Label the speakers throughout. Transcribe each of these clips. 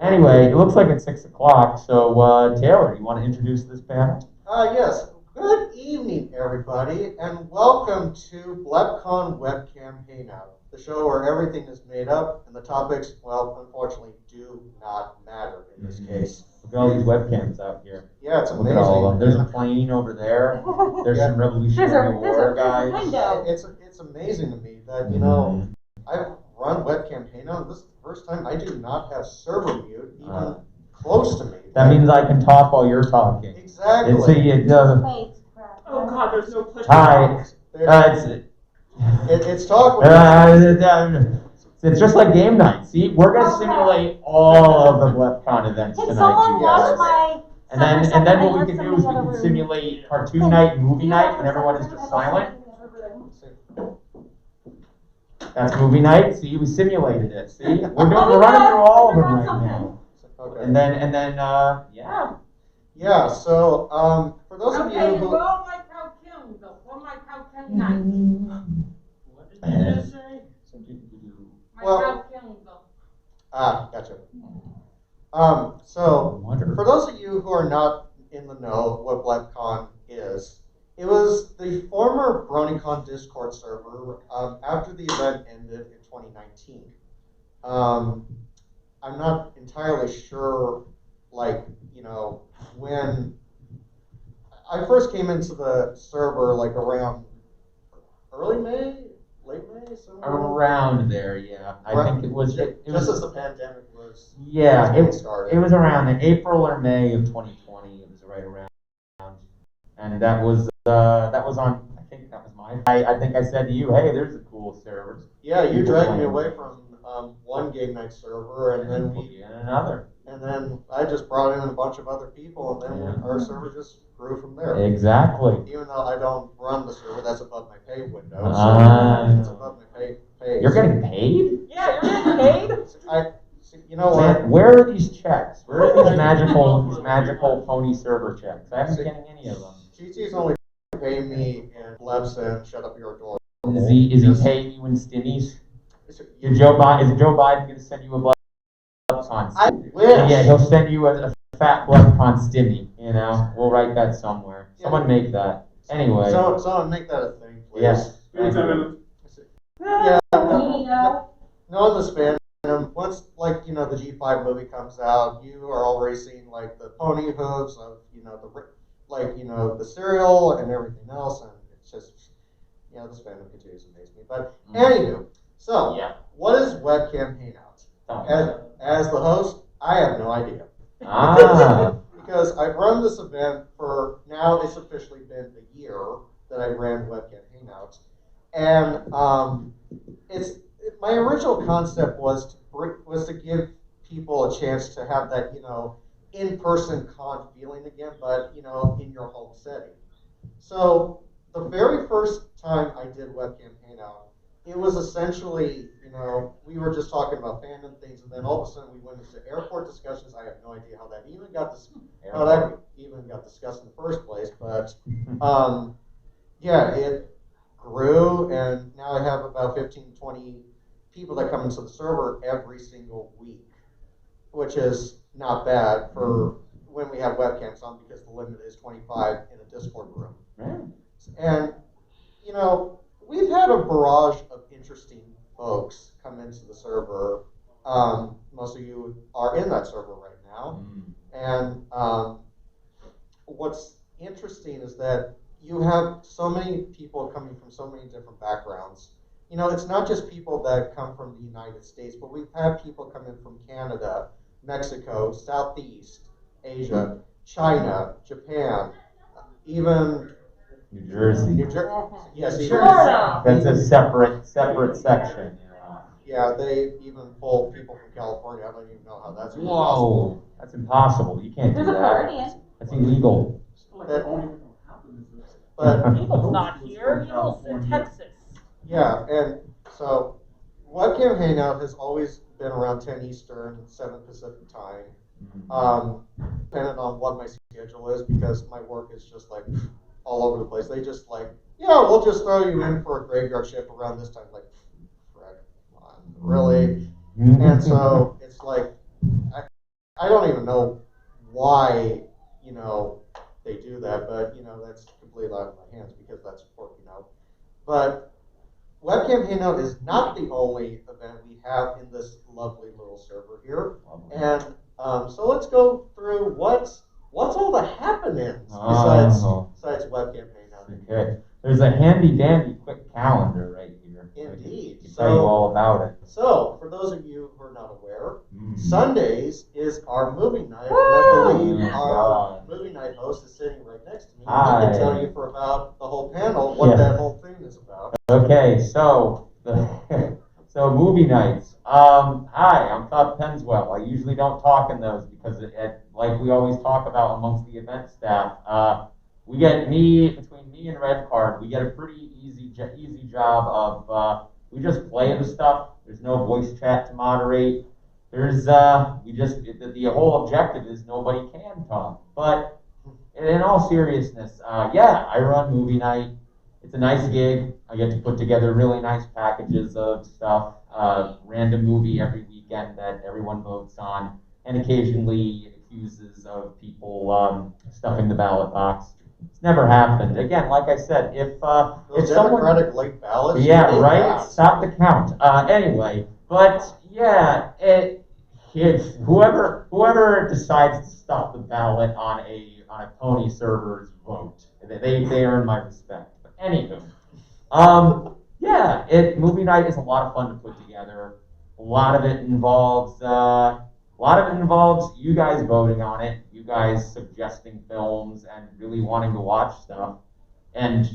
Speaker 1: Anyway, it looks like it's 6 o'clock, so Taylor, you want to introduce this panel?
Speaker 2: Yes. Good evening, everybody, and welcome to BlepCon Webcam Hangout, the show where everything is made up and the topics, well, unfortunately, do not matter in this case.
Speaker 1: Look at all these webcams out here.
Speaker 2: Yeah, it's amazing.
Speaker 1: Look at all of them. There's a plane over there. There's some Revolutionary War guys.
Speaker 2: It's amazing to me that, you know, I've run Webcam Hangout, and this is the first time I do not have server mute even close to me.
Speaker 1: That means I can talk while you're talking.
Speaker 2: Exactly.
Speaker 3: Oh God, there's no push.
Speaker 1: Hi.
Speaker 2: It's talk.
Speaker 1: It's just like game night. See, we're gonna simulate all of the BlepCon events
Speaker 4: Can
Speaker 1: tonight.
Speaker 4: someone
Speaker 1: you guys.
Speaker 4: watch my
Speaker 1: And then what we can do is we can simulate cartoon night and movie night when everyone is just silent. That's movie night. See, we simulated it. See, we're running through all of them right now.
Speaker 2: Okay.
Speaker 1: And then yeah.
Speaker 2: Yeah. So for those of you who
Speaker 3: What did you just say?
Speaker 2: Gotcha. So for those of you who are not in the know what BlepCon is, it was the former BronyCon Discord server after the event ended in 2019. I'm not entirely sure, like, you know, when I first came into the server, like around early May, late May, somewhere
Speaker 1: Around there, yeah. I think it was
Speaker 2: just as the pandemic was.
Speaker 1: Yeah,
Speaker 2: getting started.
Speaker 1: it was around in April or May of 2020. It was right around, and that was on. I think that was mine. I think I said to you, hey, there's a cool server.
Speaker 2: Yeah, you dragged me away from one game night server, and then we
Speaker 1: another.
Speaker 2: And then I just brought in a bunch of other people, and then our server just grew from there.
Speaker 1: Exactly.
Speaker 2: Even though I don't run the server, that's above my pay window. So it's above my pay.
Speaker 1: You're getting paid?
Speaker 3: Yeah, you're getting paid.
Speaker 2: You know what?
Speaker 1: Where are these checks? Where are these magical pony server checks? I haven't getting any of them.
Speaker 2: GT's only paying me in Blebs and shut up your door.
Speaker 1: Is he paying you in stimmies? Is Joe Biden going to send you a BlepCon?
Speaker 2: I wish.
Speaker 1: Yeah, he'll send you a fat BlepCon stimmy. You know, we'll write that somewhere. Someone make that. Anyway.
Speaker 2: Someone make that a thing, please.
Speaker 1: Yes.
Speaker 2: Yeah. No, the spam. Once, like, you know, the G5 movie comes out, you are already seeing, like, the pony hooves of, you know, the cereal and everything else, and it's just, you know, the spam continues to amaze me. But anywho, so
Speaker 1: yeah.
Speaker 2: What is Webcam Hangout? As the host, I have no idea. Because I've run this event for, now it's officially been a year that I ran Webcam Hangouts, and my original concept was to give people a chance to have that, you know, in-person con feeling again, but, you know, in your home setting. So the very first time I did Webcam Hangout, it was essentially, you know, we were just talking about fandom things, and then all of a sudden we went into airport discussions. I have no idea how that even got discussed in the first place, but yeah, it grew, and now I have about 15, 20 people that come into the server every single week, which is not bad for when we have webcams on, because the limit is 25 in a Discord room.
Speaker 1: Right.
Speaker 2: And, you know, we've had a barrage of interesting folks come into the server. Most of you are in that server right now. And what's interesting is that you have so many people coming from so many different backgrounds. You know, it's not just people that come from the United States, but we've had people come in from Canada, Mexico, Southeast Asia, China, Japan, even
Speaker 1: New Jersey.
Speaker 2: Yes,
Speaker 1: That's a separate section.
Speaker 2: Yeah, they even pull people from California. I don't even know how that's
Speaker 1: Whoa,
Speaker 2: possible.
Speaker 1: that's impossible. You can't do that. That's illegal.
Speaker 2: But
Speaker 3: Eagle's not here. Eagle's in Texas.
Speaker 2: yeah, and so Webcam Hangout has always been around 10 Eastern, 7 Pacific time. Depending on what my schedule is, because my work is just like all over the place. They just like, yeah, we'll just throw you in for a graveyard shift around this time. Like, frick, come on, really? And so it's like, don't even know why, they do that, but, that's completely out of my hands because that's working out. But Webcam Hangout is not the only event we have in this lovely little server here. And so let's go through what's all the happenings besides Webcam Hangout.
Speaker 1: Okay. There's a handy dandy quick calendar right here.
Speaker 2: Indeed.
Speaker 1: I can tell you all about it.
Speaker 2: So, for those of you who are not aware, Sundays is our movie night, and I believe our movie night host is sitting right next to me. He can tell you for about the whole panel what that whole thing is about.
Speaker 1: Okay, so movie nights. Hi, I'm Todd Penswell. I usually don't talk in those because, like we always talk about amongst the event staff, between me and Red Card, we get a pretty easy job of we just play the stuff. There's no voice chat to moderate. There's the whole objective is nobody can talk. But in all seriousness, I run movie night. It's a nice gig. I get to put together really nice packages of stuff, random movie every weekend that everyone votes on, and occasionally accuses of people stuffing the ballot box. It's never happened. Again, like I said, if
Speaker 2: Democratic late ballots.
Speaker 1: Yeah, right. Stop the count. Anyway, but yeah, whoever decides to stop the ballot on a pony server's vote, they earn my respect. But anywho, movie night is a lot of fun to put together. A lot of it involves you guys voting on it, you guys suggesting films and really wanting to watch stuff. And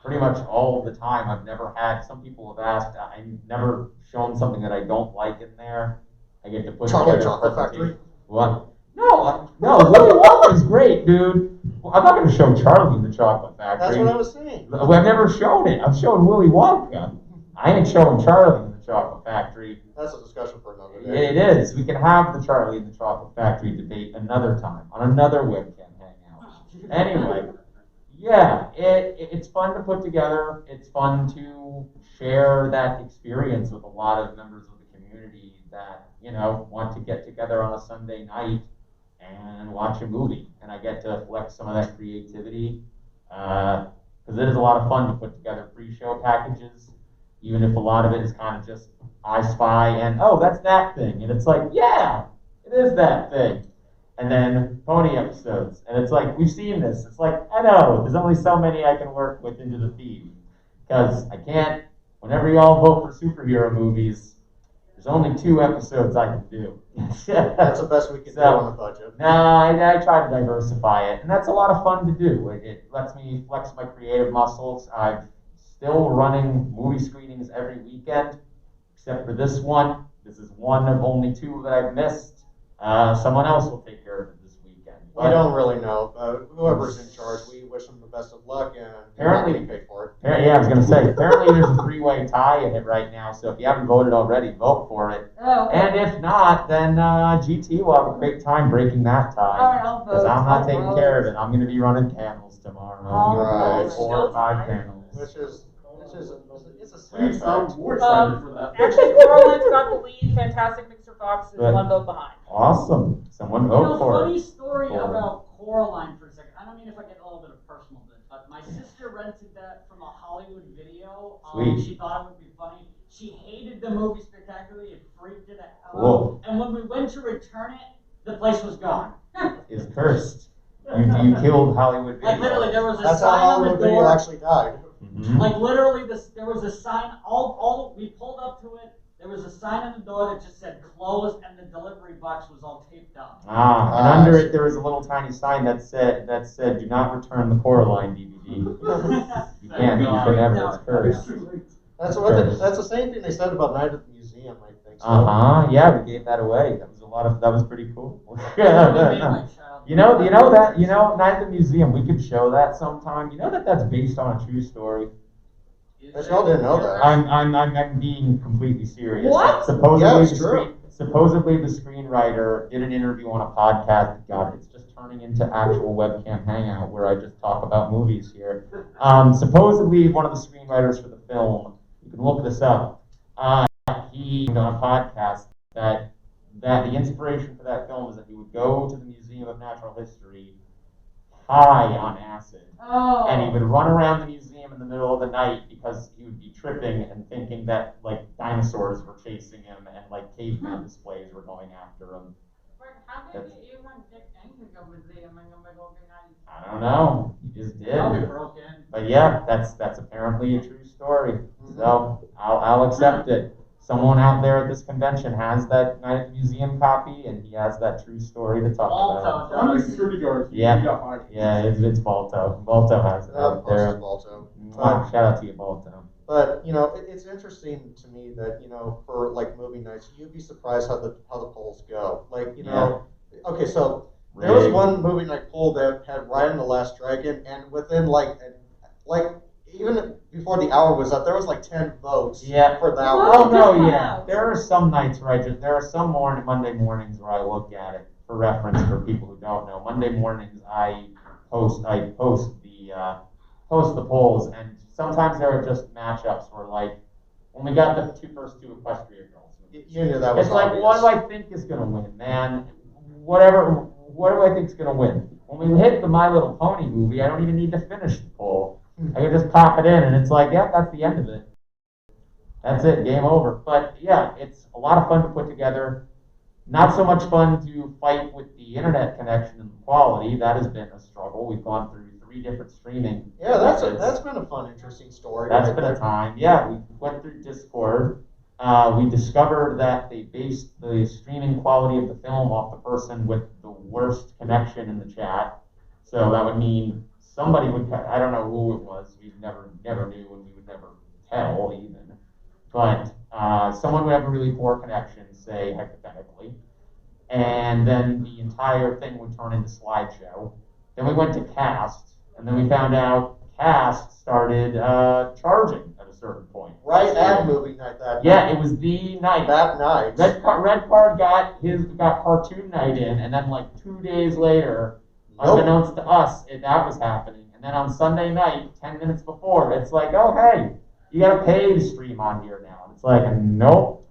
Speaker 1: pretty much all of the time, I've never had, some people have asked, I've never shown something that I don't like in there. I get to put together
Speaker 2: Chocolate Factory?
Speaker 1: What? No, Willy Wonka's great, dude. Well, I'm not going to show Charlie in the Chocolate Factory.
Speaker 2: That's what I was saying.
Speaker 1: I've never shown it. I'm showing Willy Wonka. I ain't showing Charlie in the Chocolate Factory.
Speaker 2: That's a discussion for another day.
Speaker 1: It is. We can have the Charlie in the Chocolate Factory debate another time on another webcam hangout. Anyway, it's fun to put together. It's fun to share that experience with a lot of members of the community that, want to get together on a Sunday night and watch a movie. And I get to flex some of that creativity because it is a lot of fun to put together pre-show packages, even if a lot of it is kind of just I Spy and, oh, that's that thing. And it's like, yeah, it is that thing. And then pony episodes. And it's like, we've seen this. It's like, I know, there's only so many I can work with into the theme. Because I can't, whenever y'all vote for superhero movies, there's only 2 episodes I can do.
Speaker 2: That's the best we can do on a budget.
Speaker 1: No, I try to diversify it. And that's a lot of fun to do. It lets me flex my creative muscles. I'm still running movie screenings every weekend, except for this one. This is one of only 2 that I've missed. Someone else will take care of it this weekend.
Speaker 2: We don't really know. Whoever's in charge, we wish them the best of luck, and
Speaker 1: apparently
Speaker 2: getting paid for it.
Speaker 1: Yeah, I was going to say, apparently there's a 3-way tie in it right now, so if you haven't voted already, vote for it.
Speaker 3: Oh.
Speaker 1: And if not, then GT will have a great time breaking that tie.
Speaker 3: All right, I'll vote.
Speaker 1: Because I'm not
Speaker 3: I'll
Speaker 1: taking
Speaker 3: vote.
Speaker 1: care of it. I'm going to be running panels tomorrow.
Speaker 3: All
Speaker 2: right.
Speaker 1: 4 or 5 panels.
Speaker 2: Which is it's a sad
Speaker 4: Please, I'm
Speaker 2: fact.
Speaker 4: more excited for that.
Speaker 3: Actually, Caroline's got the lead. Fantastic Mr. Fox is
Speaker 1: Good.
Speaker 3: 1 vote behind.
Speaker 1: Awesome. Someone vote for
Speaker 4: Funny
Speaker 1: it.
Speaker 4: story
Speaker 1: Cool.
Speaker 4: about Coraline for a second. I don't mean if I get a little bit of personal bit, but my sister rented that from a Hollywood video.
Speaker 1: Sweet.
Speaker 4: She thought it would be funny. She hated the movie spectacularly. It freaked it out.
Speaker 1: Cool.
Speaker 4: And when we went to return it, the place was gone.
Speaker 1: It's cursed. You killed Hollywood Video.
Speaker 4: Like literally, there was a
Speaker 2: That's how
Speaker 4: sign on the
Speaker 2: Hollywood Video
Speaker 4: door.
Speaker 2: actually died.
Speaker 1: Mhm.
Speaker 4: Like literally, there was a sign. All we pulled up to it. There was a sign on the door that just said closed, and the delivery box was all taped up.
Speaker 1: And under it there was a little tiny sign that said do not return the Coraline DVD. You can't, you can never, it's cursed.
Speaker 2: That's the same thing they said about Night at the Museum, I think. So.
Speaker 1: Yeah, we gave that away. That was pretty cool.
Speaker 4: Made my child-
Speaker 1: You know Night at the Museum, we could show that sometime. You know that's based on a true story.
Speaker 2: But y'all didn't know that.
Speaker 1: I'm being completely serious.
Speaker 3: What?
Speaker 1: Supposedly,
Speaker 2: Yeah, it's true.
Speaker 1: supposedly the screenwriter did an interview on a podcast. God, it's just turning into actual webcam hangout where I just talk about movies here. Supposedly one of the screenwriters for the film, you can look this up. He on a podcast that that the inspiration for that film was that he would go to the Museum of Natural History high on acid.
Speaker 3: Oh.
Speaker 1: And he would run around the museum in the middle of the night because he would be tripping and thinking that like dinosaurs were chasing him and like caveman displays were going after him.
Speaker 3: How did you even get into the museum in the middle of the night?
Speaker 1: I don't know. He just did.
Speaker 4: Probably broke in.
Speaker 1: But yeah, that's apparently a true story. So I'll accept it. Someone out there at this convention has that Night at the Museum copy, and he has that true story to talk about.
Speaker 4: Also,
Speaker 5: One of the security guards.
Speaker 1: Yeah.
Speaker 5: He got fired.
Speaker 1: Yeah, it's Balto. Balto has it
Speaker 2: Of
Speaker 1: out
Speaker 2: course, it's
Speaker 1: there.
Speaker 2: Balto.
Speaker 1: Mwah, shout out to you, Balto.
Speaker 2: But you know, it's interesting to me that for like movie nights, you'd be surprised how the polls go. Like okay, so there was one movie night poll that had Ride and the Last Dragon, and within like even before the hour was up, there was like 10 votes for that one.
Speaker 1: Oh no, yeah. There are some nights where there are some Monday mornings where I look at it for reference for people who don't know. Monday mornings I post the polls, and sometimes there are just matchups where like when we got the first two Equestria girls.
Speaker 2: You knew that was
Speaker 1: It's like,
Speaker 2: obvious.
Speaker 1: what do I think is gonna win, man? What do I think is gonna win? When we hit the My Little Pony movie, I don't even need to finish the poll. I can just pop it in, and it's like, yeah, that's the end of it. That's it, game over. But yeah, it's a lot of fun to put together. Not so much fun to fight with the internet connection and the quality. That has been a struggle. We've gone through 3 different streaming.
Speaker 2: Yeah, that's
Speaker 1: methods.
Speaker 2: been a fun, interesting story.
Speaker 1: That's been a time. Yeah, we went through Discord. We discovered that they based the streaming quality of the film off the person with the worst connection in the chat. So that would mean somebody would, I don't know who it was, we never knew, and we would never tell even. But someone would have a really poor connection, say, hypothetically, and then the entire thing would turn into slideshow. Then we went to Cast, and then we found out Cast started charging at a certain point.
Speaker 2: Right at movie night that night.
Speaker 1: Yeah, it was the night.
Speaker 2: That night.
Speaker 1: Red Card got cartoon night in, and then like 2 days later, unbeknownst to us, that was happening. And then on Sunday night, 10 minutes before, it's like, oh hey, you got to pay to stream on here now. And it's like, nope.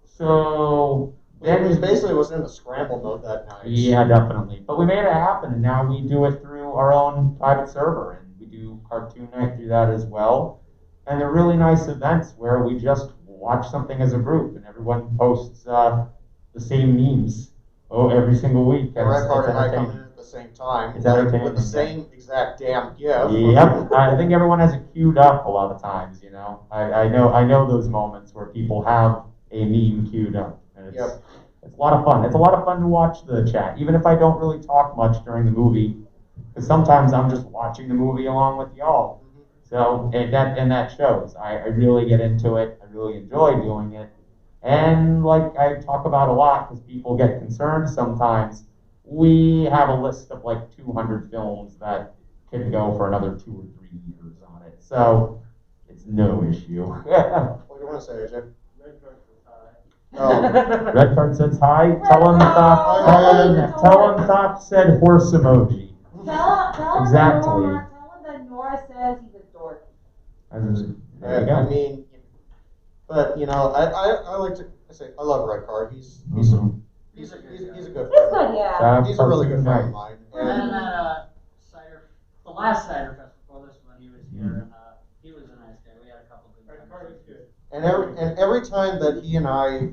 Speaker 1: So then
Speaker 2: It basically was in the scramble mode that night.
Speaker 1: yeah, definitely. But we made it happen, and now we do it through our own private server, and we do cartoon night through that as well. And they're really nice events where we just watch something as a group, and everyone posts the same memes every single week.
Speaker 2: And Red Card and I come in at the same time,
Speaker 1: It's entertaining.
Speaker 2: with the same exact damn gift.
Speaker 1: Yep, I think everyone has it queued up a lot of times. I know those moments where people have a meme queued up, and it's a lot of fun. It's a lot of fun to watch the chat, even if I don't really talk much during the movie, because sometimes I'm just watching the movie along with y'all. So and that shows. I really get into it. I really enjoy doing it, and like I talk about a lot because people get concerned sometimes. We have a list of like 200 films that could go for another 2 or 3 years on it, so it's no issue.
Speaker 2: What do you want to say, AJ?
Speaker 1: Red Card says hi. Tell him Thop said horse emoji.
Speaker 6: Tell
Speaker 1: Exactly.
Speaker 6: him that Nora says he's a dork.
Speaker 1: There you
Speaker 2: I
Speaker 1: go.
Speaker 2: mean, but I like to say I love Red Card. He's a good
Speaker 6: He's
Speaker 2: friend.
Speaker 6: good, yeah.
Speaker 2: He's a really good friend of mine.
Speaker 4: And then
Speaker 2: And
Speaker 4: the last cider fest before this one, he was here, and he was a nice guy. We had a couple good times.
Speaker 2: and every time that he and I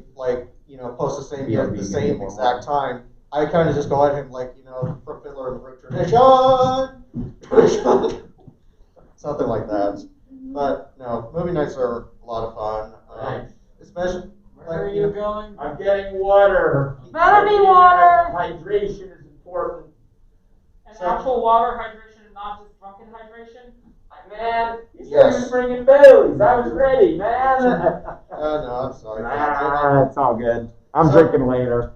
Speaker 2: post the same
Speaker 1: Yeah,
Speaker 2: at the
Speaker 1: we
Speaker 2: same
Speaker 1: get
Speaker 2: exact time, I kind of just go at him like from Fiddler and the Roof tradition, something like that. But no, movie nights are a lot of fun,
Speaker 1: Thanks.
Speaker 2: especially.
Speaker 4: Where are you going?
Speaker 1: I'm getting water.
Speaker 6: Better be water.
Speaker 1: Hydration is important.
Speaker 3: And
Speaker 2: So-
Speaker 3: actual water hydration and not just drunken hydration.
Speaker 1: Man, you said
Speaker 2: Yes.
Speaker 1: you was bringing Baileys. I was ready, man.
Speaker 2: No, I'm sorry.
Speaker 1: It's all good. I'm
Speaker 2: So-
Speaker 1: drinking later.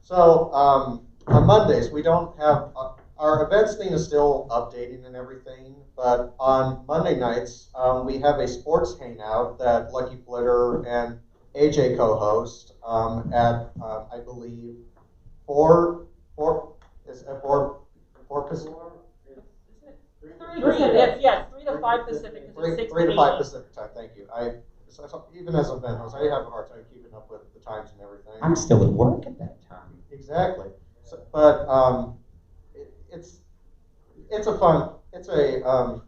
Speaker 2: So on Mondays we don't have our events thing is still updating and everything, but on Monday nights we have a sports hangout that Lucky Flitter and AJ co-host at I believe four Pacific.
Speaker 3: 3 to 5 Pacific. 'Cause it's 6
Speaker 2: 3 to 5
Speaker 3: 8.
Speaker 2: Pacific time. Thank you. Even as a event host, I have a hard time keeping up with the times and everything.
Speaker 1: I'm still at work at that
Speaker 2: Exactly. So, but it's a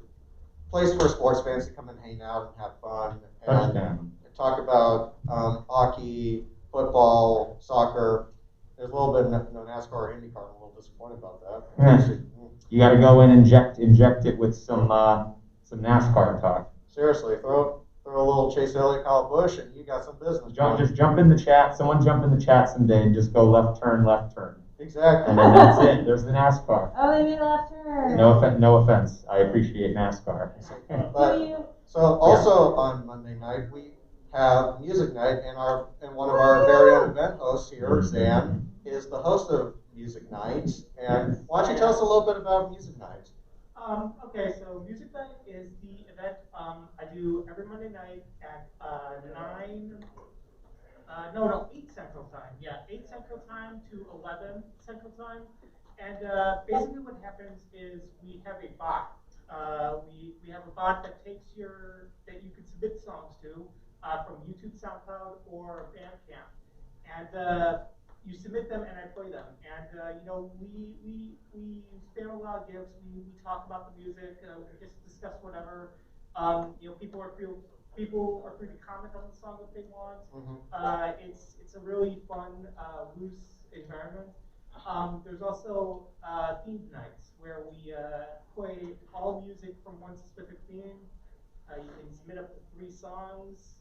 Speaker 2: place for sports fans to come and hang out and have fun and
Speaker 1: Touchdown.
Speaker 2: talk about hockey, football, soccer. There's a little bit of no NASCAR or IndyCar. I'm a little disappointed about that.
Speaker 1: Yeah. You got to go in and inject it with some NASCAR talk.
Speaker 2: Seriously, throw a little Chase Elliott, Kyle Busch, and you got some business.
Speaker 1: Just jump in the chat. Someone jump in the chat someday and just go left turn, left turn.
Speaker 2: Exactly.
Speaker 1: And then that's it. There's the NASCAR.
Speaker 6: Oh, they made a left turn.
Speaker 1: No offense. I appreciate NASCAR.
Speaker 2: So also on Monday night we have music night, and one of our very own event hosts here, Zan, is the host of music night. And why don't you tell us a little bit about music night?
Speaker 5: Okay, so Music Night is the event I do every Monday night at 8 Central Time. Yeah, 8 Central Time to 11 Central Time. And basically what happens is we have a bot. We have a bot that that you can submit songs to from YouTube, SoundCloud, or Bandcamp. And you submit them and I play them. And we spam a lot of gifts. We talk about the music. We just discuss whatever. People are free to comment on the song if they want.
Speaker 2: Mm-hmm.
Speaker 5: It's a really fun, loose environment. There's also themed nights where we play all music from one specific theme. You can submit up to 3 songs,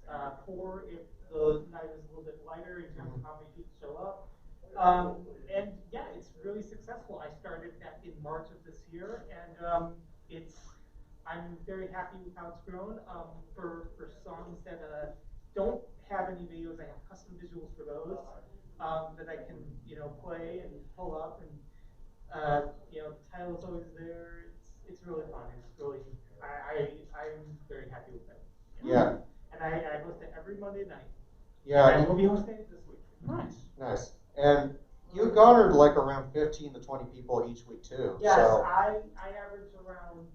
Speaker 5: 4 if the night is a little bit lighter in terms of how many people show up. And yeah, it's really successful. I started that in March of this year, and I'm very happy with how it's grown. For songs that don't have any videos, I have custom visuals for those that I can play and pull up, and the title is always there. It's really fun. It's really I'm very happy with it.
Speaker 2: Yeah.
Speaker 5: And I host it every Monday night.
Speaker 2: Yeah.
Speaker 5: And I will be hosting it this week.
Speaker 2: Nice. And you garnered like around 15 to 20 people each week too.
Speaker 5: Yes,
Speaker 2: So.
Speaker 5: I average around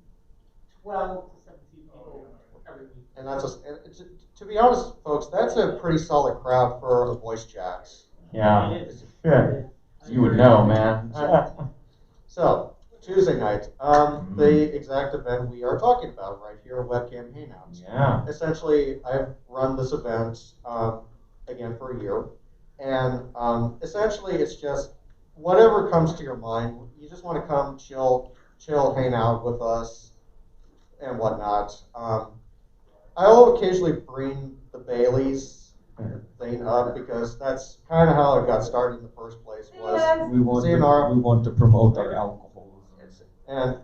Speaker 5: 12 to 17 people every week.
Speaker 2: And to be honest, folks, that's a pretty solid crowd for a voice chat.
Speaker 1: Yeah.
Speaker 5: It is.
Speaker 1: Yeah. You would know, man.
Speaker 2: So, Tuesday night, the exact event we are talking about right here, Webcam Hangout.
Speaker 1: Yeah.
Speaker 2: Essentially, I've run this event, again, for a year. And essentially, it's just whatever comes to your mind. You just want to come, chill, hang out with us, and whatnot. I'll occasionally bring the Baileys thing up because that's kind of how it got started in the first place. Was
Speaker 6: Yes.
Speaker 2: CNR.
Speaker 7: We want to promote our alcohol.
Speaker 2: And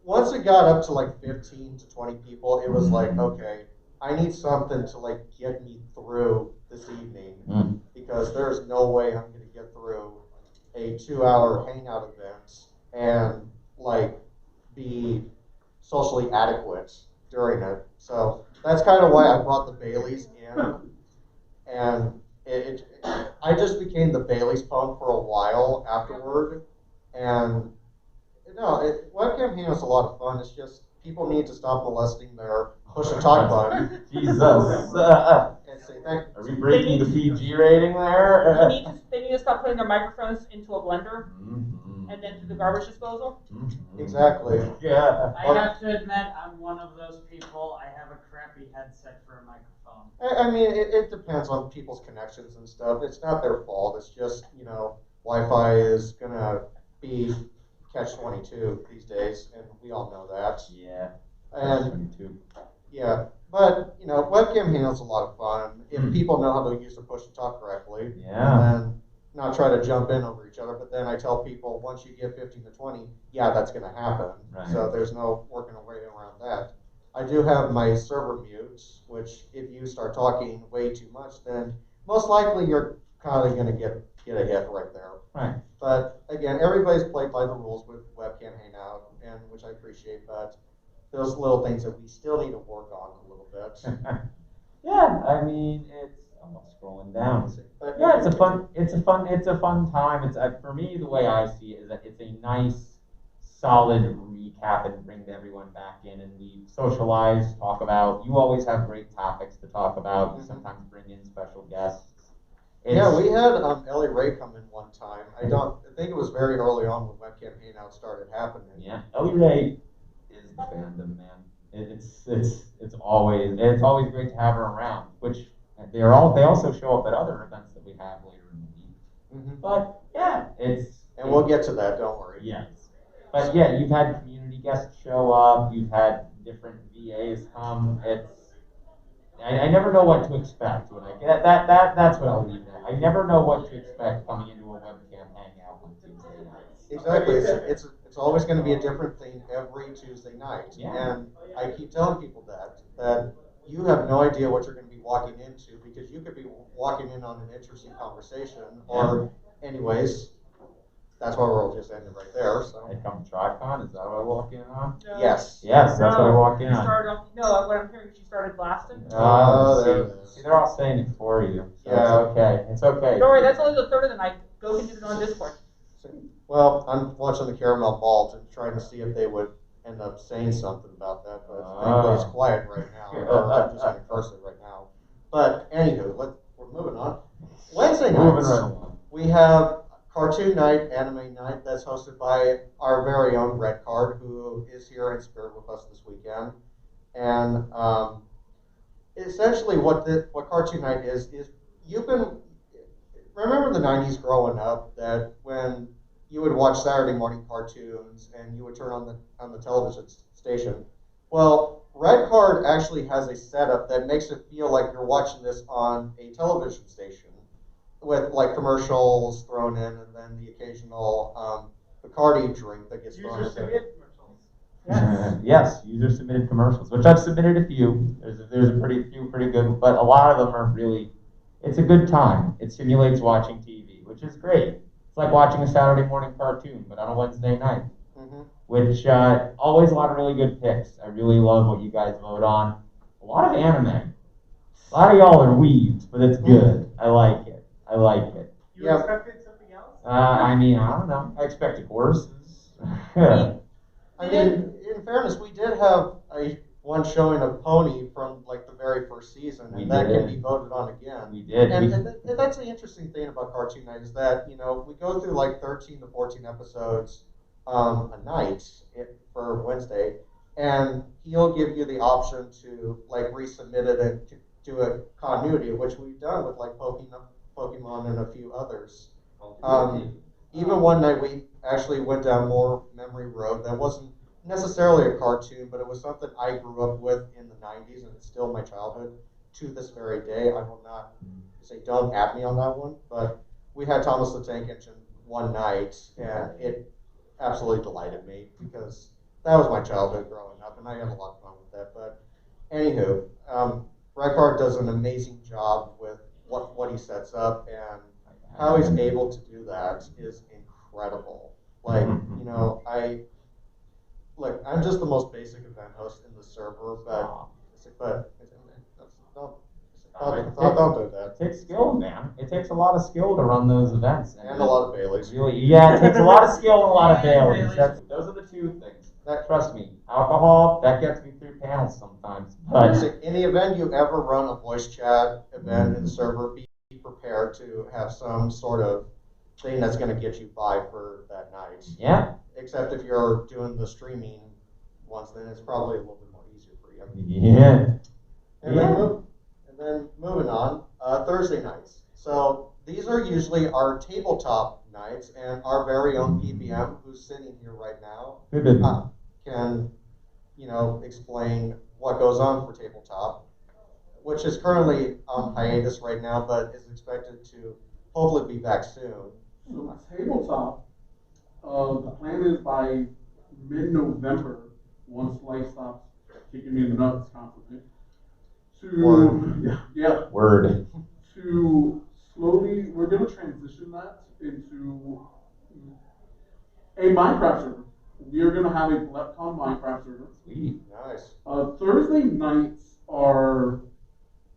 Speaker 2: once it got up to like 15 to 20 people, it was like, okay, I need something to like get me through this evening because there's no way I'm going to get through a 2-hour hangout event and like be socially adequate during it. So that's kind of why I brought the Baileys in, and I just became the Baileys pump for a while afterward, and webcam hangout's a lot of fun. It's just people need to stop molesting their push and talk button.
Speaker 1: Jesus.
Speaker 2: And say thank
Speaker 1: Are we breaking the PG rating there?
Speaker 8: They need to stop putting their microphones into a blender and then to the garbage disposal.
Speaker 2: Exactly.
Speaker 1: Yeah.
Speaker 4: I have to admit, I'm one of those people. I have a crappy headset for a microphone.
Speaker 2: I mean, it depends on people's connections and stuff. It's not their fault. It's just, Wi-Fi is going to be catch-22 these days, and we all know that.
Speaker 1: Yeah.
Speaker 2: And,
Speaker 1: 22.
Speaker 2: yeah, but, webcam hangout's a lot of fun if people know how to use the push to talk correctly.
Speaker 1: Yeah.
Speaker 2: And not try to jump in over each other, but then I tell people once you get 15 to 20, yeah, that's going to happen.
Speaker 1: Right.
Speaker 2: So there's no working away around that. I do have my server mute, which if you start talking way too much, then most likely you're kind of going to get a hit right there.
Speaker 1: Right.
Speaker 2: But again, everybody's played by the rules with Webcam Hangout, and which I appreciate, but those little things that we still need to work on a little bit.
Speaker 1: Yeah, I mean, I'm scrolling down.
Speaker 2: But
Speaker 1: Yeah, it's a fun time. It's for me, the way I see it is that it's a nice, solid recap and bring everyone back in, and we socialize, talk about. You always have great topics to talk about. You sometimes bring in special guests,
Speaker 2: Yeah, we had Ellie Ray come in one time. I think it was very early on when Webcam Hangout started happening.
Speaker 1: Yeah, Ellie Ray is the fandom, man. It's always great to have her around. Which they also show up at other events that we have later in the week.
Speaker 2: Mm-hmm.
Speaker 1: But yeah,
Speaker 2: and we'll get to that. Don't worry.
Speaker 1: Yes, but yeah, you've had community guests show up. You've had different VAs come. I never know what to expect when I get that's what I'll leave it at. I never know what to expect coming into a webcam hangout on Tuesday nights.
Speaker 2: Exactly. It's always going to be a different theme every Tuesday night.
Speaker 1: Yeah.
Speaker 2: And I keep telling people that you have no idea what you're going to be walking into because you could be walking in on an interesting conversation or anyways, that's why we're all just ending right there. So
Speaker 1: I come to TriCon, is that what I walk in on?
Speaker 8: No.
Speaker 2: yes.
Speaker 1: Yes, that's what I walk in
Speaker 8: You
Speaker 1: on.
Speaker 8: started off, no, what I'm hearing, she started blasting.
Speaker 2: There it is.
Speaker 1: See, they're all saying it for you. So
Speaker 2: Yeah.
Speaker 1: It's okay. It's okay.
Speaker 8: Don't worry, that's only the third of the night. Go continue on Discord.
Speaker 2: Well, I'm watching the Caramel Vault and trying to see if they would end up saying something about that, but thankfully it's quiet right now. Or I'm just going to curse it right now. But anywho, we're moving on. Wednesday
Speaker 1: Moving
Speaker 2: nights,
Speaker 1: right along.
Speaker 2: we have Cartoon Night, Anime Night, that's hosted by our very own Red Card, who is here in spirit with us this weekend. And essentially what Cartoon Night is you can remember the 90s growing up that when you would watch Saturday morning cartoons and you would turn on the television station. Well, Red Card actually has a setup that makes it feel like you're watching this on a television station with like commercials thrown in and then the occasional Bacardi drink that gets thrown in.
Speaker 5: User-submitted commercials.
Speaker 1: Yes, user submitted commercials, which I've submitted a few. There's a pretty good, but a lot of them are really. It's a good time. It simulates watching TV, which is great. It's like watching a Saturday morning cartoon, but on a Wednesday night.
Speaker 2: Mm-hmm.
Speaker 1: Which always a lot of really good picks. I really love what you guys vote on. A lot of anime. A lot of y'all are weebs, but it's good. I like it.
Speaker 5: You
Speaker 2: Yeah.
Speaker 5: expected something else?
Speaker 1: I mean, I don't know. I expected horses.
Speaker 2: I mean, in fairness, we did have one showing of Pony from like the very first season, and
Speaker 1: We
Speaker 2: that
Speaker 1: did.
Speaker 2: can be voted on again.
Speaker 1: We did.
Speaker 2: And that's the interesting thing about Cartoon Night is that we go through like 13 to 14 episodes a night for Wednesday, and he'll give you the option to like resubmit it and to do a continuity, which we've done with like Pokemon and a few others. Even one night we actually went down more memory road that wasn't necessarily a cartoon, but it was something I grew up with in the 90s, and it's still my childhood to this very day. I will not say don't at me on that one, but we had Thomas the Tank Engine one night, and it absolutely delighted me because that was my childhood growing up, and I had a lot of fun with that. But anywho, Reichardt does an amazing job with what he sets up, and how he's able to do that is incredible. Like, I'm just the most basic event host in the server, but don't do that.
Speaker 1: It takes skill, man. It takes a lot of skill to run those events.
Speaker 2: And a lot of Baileys.
Speaker 1: Really, yeah, it takes a lot of skill and a lot of Baileys. Those are the two things. Trust me, alcohol, that gets me through panels sometimes. But
Speaker 2: In the event you ever run a voice chat event in the server, be prepared to have some sort of thing that's going to get you by for that night.
Speaker 1: yeah.
Speaker 2: Except if you're doing the streaming ones, then it's probably a little bit more easier for you.
Speaker 1: Yeah.
Speaker 2: And then moving on, Thursday nights. So these are usually our tabletop nights, and our very own PBM, who's sitting here right now, can explain what goes on for tabletop, which is currently on hiatus right now, but is expected to hopefully be back soon.
Speaker 7: So tabletop, the plan is by mid-November, once life stops kicking me in the nuts constantly,
Speaker 1: Word.
Speaker 7: to slowly, we're going to transition that into a Minecraft server. We are going to have a BlepCon Minecraft server.
Speaker 1: Sweet.
Speaker 2: Nice.
Speaker 7: Thursday nights are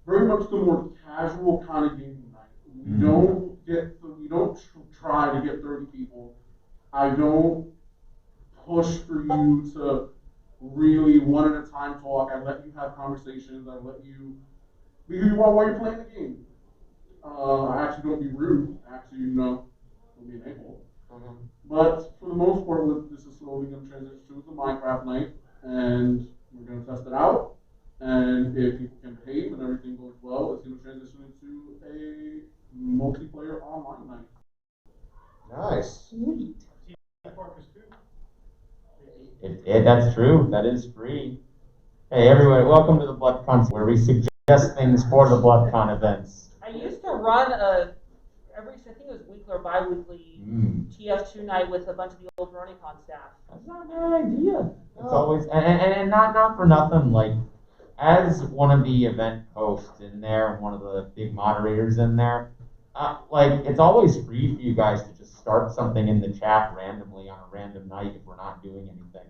Speaker 7: very much the more casual kind of gaming night. We don't try to get 30 people. I don't push for you to really one at a time talk. I let you have conversations. I let you be who you are while you're playing the game. I actually don't be rude. Actually, don't be an a-hole.
Speaker 2: Mhm.
Speaker 7: But for the most part, this is slowly going to transition to the Minecraft night, and we're going to test it out. And if people can behave and everything goes well, it's going to transition into a multiplayer online night.
Speaker 2: Nice.
Speaker 1: Sweet.
Speaker 5: Park is too.
Speaker 1: That's true. That is free. Hey, everybody, welcome to the BlepCon, where we suggest things for the BlepCon events.
Speaker 8: I used to run I think it was weekly or bi-weekly TF2 night with a bunch of the old BronyCon staff.
Speaker 1: That's not a bad idea. It's always, and not for nothing, like, as one of the event hosts in there, and one of the big moderators in there, like, it's always free for you guys to just start something in the chat randomly on a random night if we're not doing anything.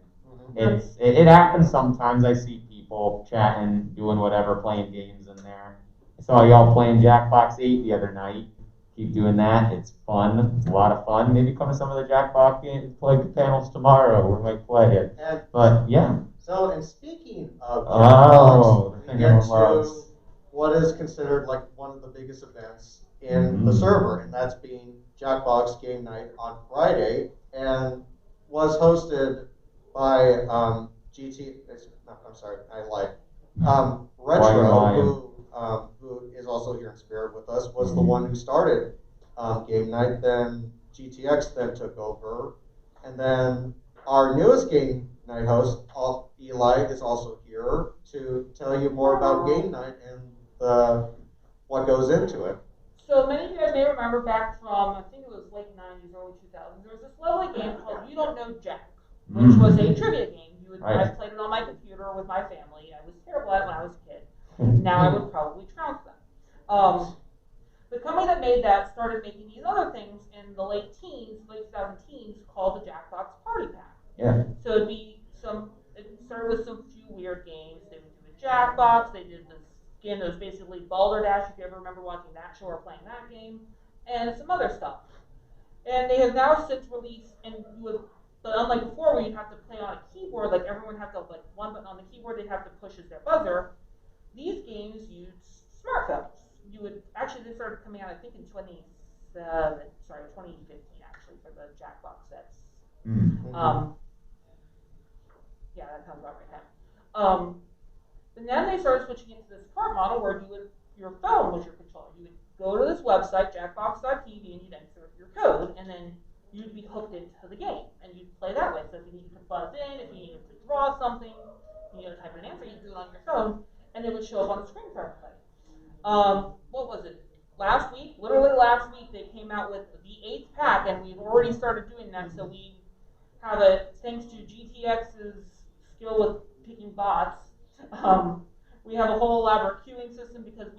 Speaker 1: It happens sometimes. I see people chatting, doing whatever, playing games in there. I saw y'all playing Jackbox 8 the other night. Keep doing that. It's fun. It's a lot of fun. Maybe come to some of the Jackbox games, play the panels tomorrow. We might play it. But yeah.
Speaker 2: So, and speaking of
Speaker 1: Oh,
Speaker 2: Jackbox,
Speaker 1: the
Speaker 2: we
Speaker 1: thing
Speaker 2: get
Speaker 1: of loves.
Speaker 2: to what is considered like one of the biggest events in the server, and that's being Jackbox Game Night on Friday, and was hosted by Retro, who is also here in spirit with us, was the one who started Game Night. Then GTX then took over, and then our newest Game Night host, Eli, is also here to tell you more about Game Night and what goes into it.
Speaker 8: So many of you guys may remember back from, I think it was late 90s, early 2000s, there was this lovely game called You Don't Know Jack, which was a trivia game. I played it on my computer with my family. I was terrible at it when I was a kid. Now I would probably trounce them. The company that made that started making these other things in the late 2000 teens, called the Jackbox Party Pack.
Speaker 1: Yeah.
Speaker 8: So it started with some few weird games. They would do a Jackbox, they did this game that was basically Balderdash, if you ever remember watching that show or playing that game, and some other stuff. And they have now since released, but unlike before where you'd have to play on a keyboard, like everyone had to, like one button on the keyboard they'd have to push as their buzzer, these games use smartphones. They started coming out I think in 2015 actually, for the Jackbox sets. Yeah, that sounds about right now. But then they started switching into this current model where your phone was your controller. You would go to this website, jackbox.tv, and you'd enter your code, and then you'd be hooked into the game, and you'd play that way. So if you needed to buzz in, if you needed to draw something, you needed to type in an answer, you'd do it on your phone, and it would show up on the screen for everybody. What was it? Literally last week, they came out with the 8th pack, and we've already started doing that. So we have thanks to GTX's skill with picking bots, we have a whole elaborate queuing system because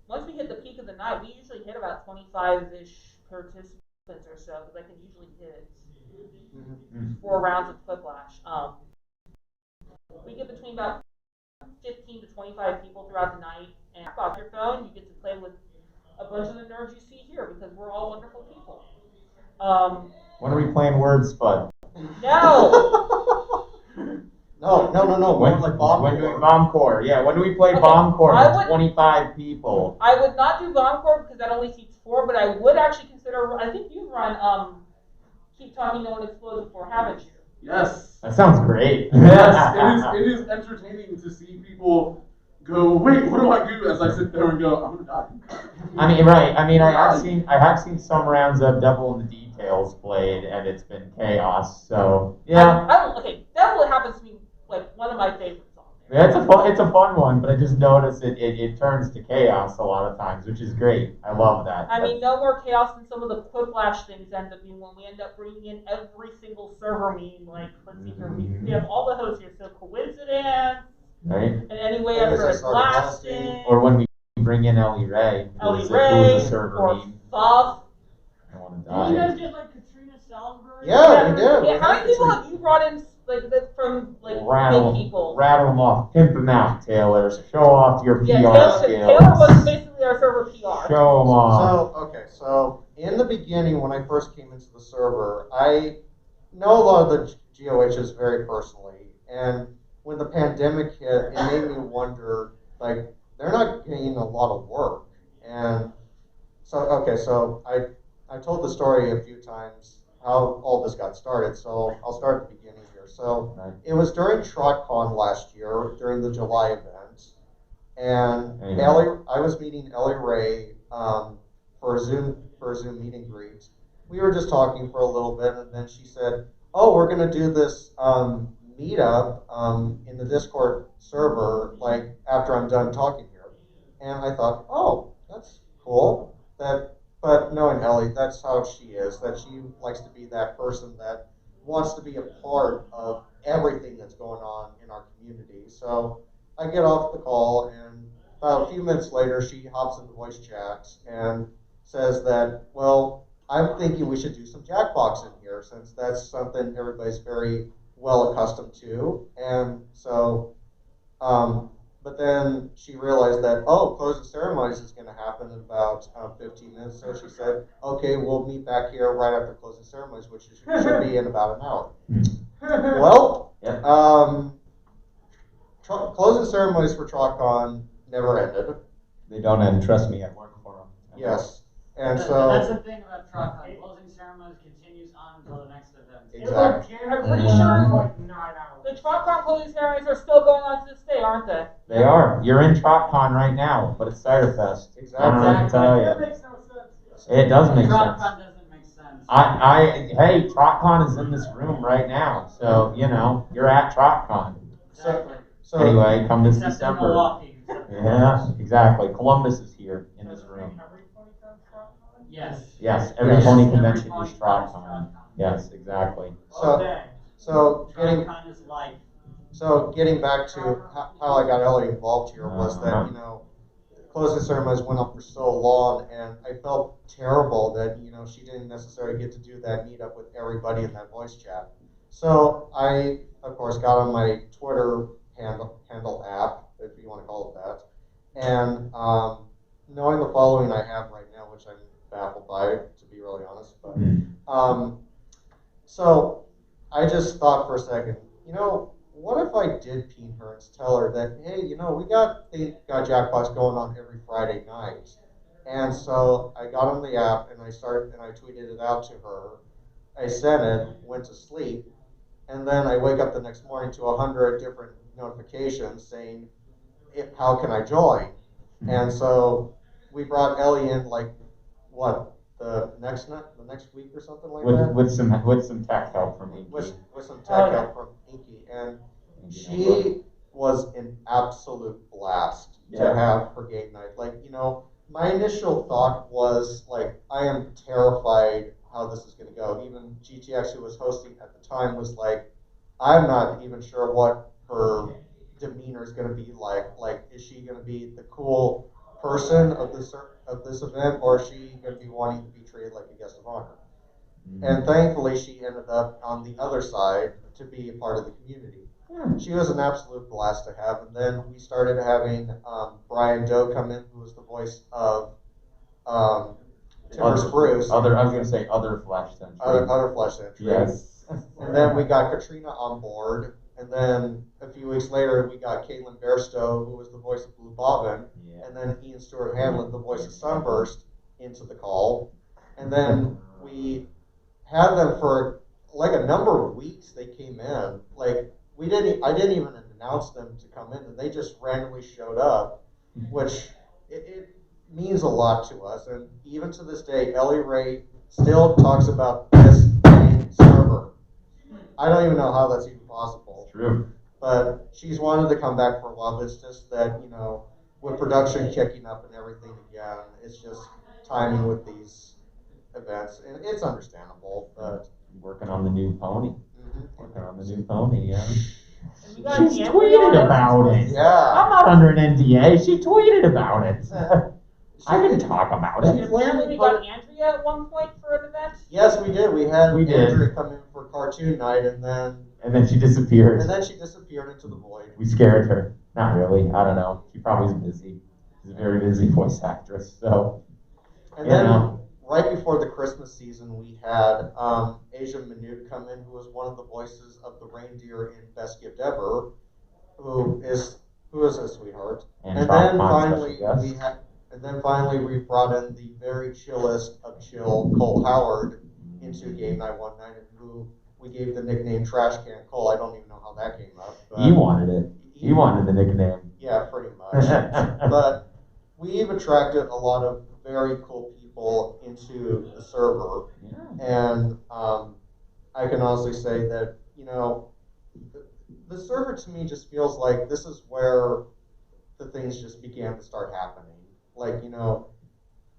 Speaker 8: once we hit the peak of the night, we usually hit about 25-ish participants or so, because I can usually hit 4 rounds of Quiplash. We get between about 15 to 25 people throughout the night, and off your phone, you get to play with a bunch of the nerds you see here because we're all wonderful people.
Speaker 1: When are we playing Word Spud?
Speaker 8: No!
Speaker 2: No.
Speaker 1: When Bomb Core. Yeah, when do we play Bomb Core with 25 people?
Speaker 8: I would not do Bomb Core because that only seats 4, but I would actually consider, I think you've run Keep Talking No One Explodes Before, haven't you?
Speaker 7: Yes.
Speaker 1: That sounds great.
Speaker 7: Yes, it is entertaining to see people go, wait, what do I do? As I sit there and go, I'm gonna die.
Speaker 1: I mean, right. I mean, I have seen some rounds of Devil in the Details played, and it's been chaos. So yeah.
Speaker 8: Devil happens to be like one of my favorites on there.
Speaker 1: Yeah, it's a fun one, but I just noticed it turns to chaos a lot of times, which is great. I love that.
Speaker 8: I mean, no more chaos than some of the Quiplash things end up being when we end up bringing in every single server meme. Like, let's see here, we have all the hosts here. So coincidence.
Speaker 1: Right.
Speaker 8: And anyway, after it's blasting.
Speaker 1: Or when we bring in Ellie Ray, who's a server
Speaker 8: or
Speaker 1: meme.
Speaker 8: Fuff.
Speaker 1: I want to
Speaker 3: Did
Speaker 1: die.
Speaker 3: you guys get like Katrina Sallenberg?
Speaker 2: Yeah, we did.
Speaker 8: Yeah, how many people have you brought in from big people?
Speaker 1: Rattle them off, pimp them out, Taylor. Show off your PR skills.
Speaker 8: Taylor was basically our server PR.
Speaker 1: Show them off.
Speaker 2: So in the beginning, when I first came into the server, I know a lot of the GOHs very personally, and when the pandemic hit, it made me wonder, like, they're not getting a lot of work, and So I told the story a few times how all this got started. So I'll start at the beginning here. So
Speaker 1: Right.
Speaker 2: it was during TrotCon last year, during the July event, and
Speaker 1: Yeah.
Speaker 2: I was meeting Ellie Ray for a Zoom meet and greet. We were just talking for a little bit, and then she said, "Oh, we're gonna do this meetup in the Discord server, like after I'm done talking here." And I thought, "Oh, that's cool." But knowing Ellie, that's how she is. That she likes to be that person that wants to be a part of everything that's going on in our community. So I get off the call, and about a few minutes later, she hops into voice chat and says that, well, I'm thinking we should do some Jackbox in here since that's something everybody's very well accustomed to. And so, but then she realized that, oh, closing ceremonies is going to happen in about 15 minutes. So she said, okay, we'll meet back here right after closing ceremonies, which should be in about an hour. Well,
Speaker 1: Yeah.
Speaker 2: Closing ceremonies for TrotCon never ended.
Speaker 1: They don't end. Trust me, I work for them.
Speaker 2: Yes. And
Speaker 4: That's
Speaker 2: so,
Speaker 4: the thing about TrotCon. Closing ceremonies continues on until the next event.
Speaker 2: exactly.
Speaker 3: I'm pretty sure it's like 9 hours.
Speaker 8: The TrotCon closing ceremonies are still going on to this day, aren't they?
Speaker 1: They are. You're in TrotCon right now, but it's Cider Fest. I don't know what to tell
Speaker 3: That
Speaker 1: you.
Speaker 3: makes no sense.
Speaker 1: It does make sense.
Speaker 4: TrotCon doesn't make sense.
Speaker 1: Hey, TrotCon is in this room right now, so you know you're at TrotCon.
Speaker 4: Exactly.
Speaker 2: So
Speaker 1: Anyway, come this
Speaker 4: Except in
Speaker 1: December.
Speaker 4: Milwaukee.
Speaker 1: Yeah, exactly. Columbus is here in this room.
Speaker 3: Every 20 times TrotCon?
Speaker 4: Yes.
Speaker 1: Yes, every
Speaker 2: Yes.
Speaker 1: pony
Speaker 4: Every
Speaker 1: convention
Speaker 4: pony
Speaker 1: is
Speaker 4: con is
Speaker 1: TrotCon. Yes, exactly.
Speaker 2: So, so getting
Speaker 4: TrotCon is life.
Speaker 2: So getting back to how I got Ellie involved here was that, you know, closing ceremonies went on for so long, and I felt terrible that, you know, she didn't necessarily get to do that meetup with everybody in that voice chat. So I, of course, got on my Twitter handle app, if you want to call it that, and knowing the following I have right now, which I'm baffled by, to be really honest, but so I just thought for a second, you know, what if I did ping her and tell her that, hey, you know, we got Jackbox going on every Friday night. And so I got on the app and I tweeted it out to her. I sent it, went to sleep, and then I wake up the next morning to 100 different notifications saying, how can I join? And so we brought Ellie in like, what, the next week or something like that?
Speaker 1: With some tech help from Inky.
Speaker 2: With some tech help from Inky. And she was an absolute blast to have for game night. Like, you know, my initial thought was like, I am terrified how this is going to go. Even GTX, who was hosting at the time, was like, I'm not even sure what her demeanor is going to be like. Like, is she going to be the cool person of this event, or is she going to be wanting to be treated like a guest of honor? And thankfully, she ended up on the other side to be a part of the community. She was an absolute blast to have. And then we started having Brian Doe come in, who was the voice of Timber Spruce.
Speaker 1: I was going to say other Flash Century.
Speaker 2: Other Flash Century.
Speaker 1: Yes.
Speaker 2: And then we got Katrina on board. And then a few weeks later, we got Caitlin Bairstow, who was the voice of Blue Bobbin.
Speaker 1: Yeah.
Speaker 2: And then Ian Stewart Hamlin, the voice of Sunburst, into the call. And then we had them for like a number of weeks. They came in. Like I didn't even announce them to come in, and they just randomly showed up, which it means a lot to us. And even to this day, Ellie Ray still talks about this main server. I don't even know how that's even possible.
Speaker 1: True.
Speaker 2: But she's wanted to come back for a while. But it's just that, you know, with production kicking up and everything again, it's just timing with these events, and it's understandable. But
Speaker 1: working on the new pony. Working on the new pony, yeah.
Speaker 8: And we got
Speaker 1: She's
Speaker 8: Andrea
Speaker 1: tweeted
Speaker 8: on it.
Speaker 1: about it.
Speaker 2: yeah,
Speaker 1: I'm not under an NDA. She tweeted about it. I can talk about
Speaker 8: And
Speaker 1: it.
Speaker 8: apparently we got Andrea at one point for an event.
Speaker 2: yes, we did. We had
Speaker 1: We did.
Speaker 2: Andrea come in for cartoon night, and then
Speaker 1: she disappeared.
Speaker 2: she disappeared into the void.
Speaker 1: We scared her. Not really. I don't know. She probably is busy. She's a very busy voice actress. So,
Speaker 2: And
Speaker 1: you
Speaker 2: then
Speaker 1: know.
Speaker 2: right before the Christmas season, we had Asia Minute come in, who was one of the voices of the reindeer in Best Gift Ever, who is a sweetheart.
Speaker 1: And
Speaker 2: And
Speaker 1: Trot
Speaker 2: then
Speaker 1: Con
Speaker 2: finally
Speaker 1: special guest.
Speaker 2: we had, And then finally, we brought in the very chillest of chill, Cole Howard, into game night one night, and who we gave the nickname Trash Can Cole. I don't even know how that came up. But
Speaker 1: He wanted it. He wanted the nickname.
Speaker 2: Yeah, pretty much. But we've attracted a lot of very cool people into the server.
Speaker 1: Yeah.
Speaker 2: And I can honestly say that, the server to me just feels like this is where the things just began to start happening. Like,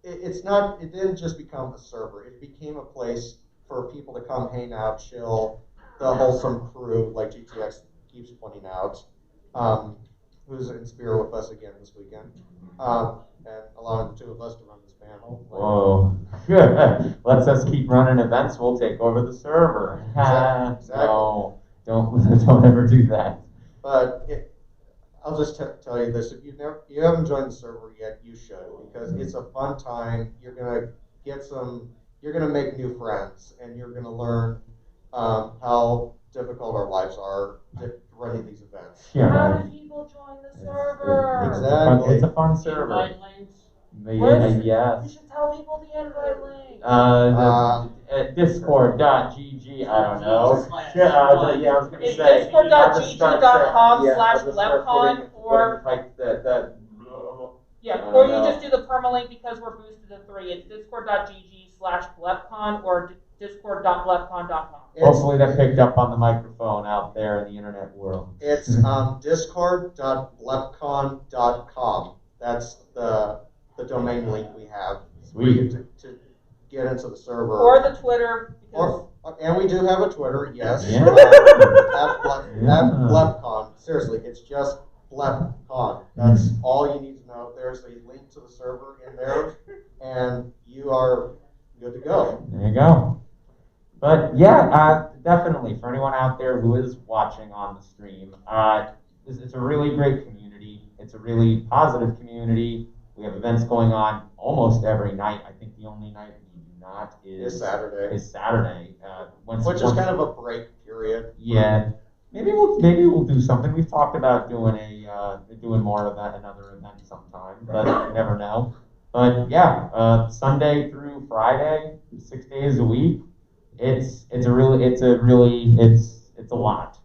Speaker 2: it didn't just become a server. It became a place for people to come hang out, chill, the wholesome crew, like GTX keeps pointing out, who's in spirit with us again this weekend, and allowing the two of us to run this panel.
Speaker 1: Whoa. Good. Lets us keep running events, we'll take over the server.
Speaker 2: Exactly.
Speaker 1: No, don't ever do that.
Speaker 2: But I'll just tell you this: if you haven't joined the server yet, you should, because it's a fun time. You're gonna make new friends, and you're gonna learn how difficult our lives are running these events.
Speaker 1: Yeah.
Speaker 8: How do people join the server?
Speaker 2: Exactly.
Speaker 1: It's a fun server.
Speaker 4: Invite links.
Speaker 1: Yes.
Speaker 8: You should tell people the invite link.
Speaker 1: Discord.gg, I don't know.
Speaker 4: Yeah,
Speaker 1: I was gonna
Speaker 8: It's
Speaker 1: say.
Speaker 8: discord.gg.com/BlepCon or or you just do the permalink because we're boosted to 3. It's discord.gg/BlepCon or discord.blepcon.com.
Speaker 1: Hopefully that picked up on the microphone out there in the internet world.
Speaker 2: It's discord.blepcon.com. That's the domain link we have.
Speaker 1: Sweet.
Speaker 2: To get into the server.
Speaker 8: Or the Twitter.
Speaker 2: And we do have a Twitter, yes.
Speaker 1: Yeah.
Speaker 2: At BlepCon. Seriously, it's just BlepCon. That's all you need to know. There's a link to the server in there, and you are good to go.
Speaker 1: There you go. But yeah, definitely for anyone out there who is watching on the stream, it's a really great community. It's a really positive community. We have events going on almost every night. I think the only night we do not is
Speaker 2: Saturday.
Speaker 1: Which
Speaker 2: is kind of a break period.
Speaker 1: Yeah, maybe we'll do something. We've talked about doing more of that, another event sometime, but you never know. But yeah, Sunday through Friday, 6 days a week. It's a lot.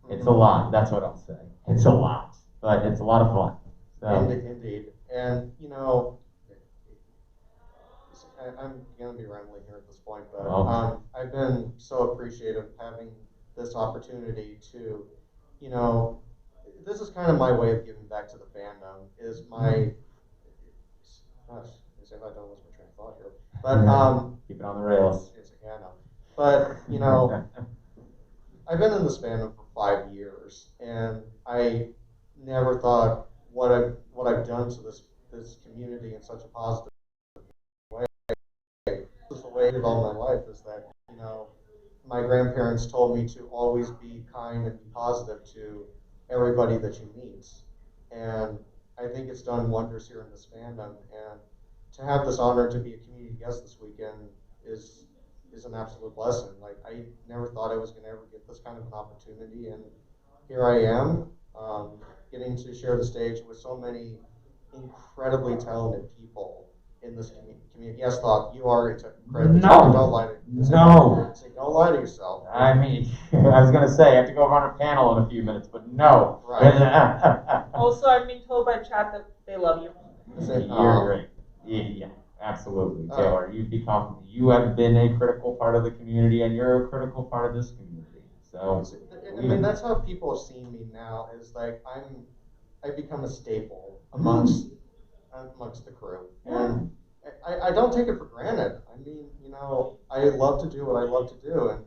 Speaker 1: It's a lot. That's what I'll say. It's a lot, but it's a lot of fun. So.
Speaker 2: Indeed. And, I'm going to be rambling here at this point, but I've been so appreciative of having this opportunity to, this is kind of my way of giving back to the fandom, is my, gosh, if I don't lose my train of thought here, but,
Speaker 1: keep it on the rails.
Speaker 2: Yeah, I know. But, I've been in this fandom for 5 years, and I never thought what I've done to this community in such a positive way. This is the way of all my life is that, my grandparents told me to always be kind and be positive to everybody that you meet. And I think it's done wonders here in this fandom. And to have this honor to be a community guest this weekend is an absolute blessing. Like, I never thought I was going to ever get this kind of an opportunity, and here I am, getting to share the stage with so many incredibly talented people in this community. Yes, Thought, you are incredibly talented. Don't lie to yourself. Don't lie to yourself.
Speaker 1: I mean, I was going to say, I have to go run a panel in a few minets, but no.
Speaker 2: Right.
Speaker 8: Also, I'm being told by chat that they love you.
Speaker 1: You're great. Yeah, absolutely. Taylor, you have been a critical part of the community, and you're a critical part of this community. So,
Speaker 2: I mean, that's how people have seen me now, is like, I've become a staple amongst the crew. And I don't take it for granted. I mean, I love to do what I love to do, and,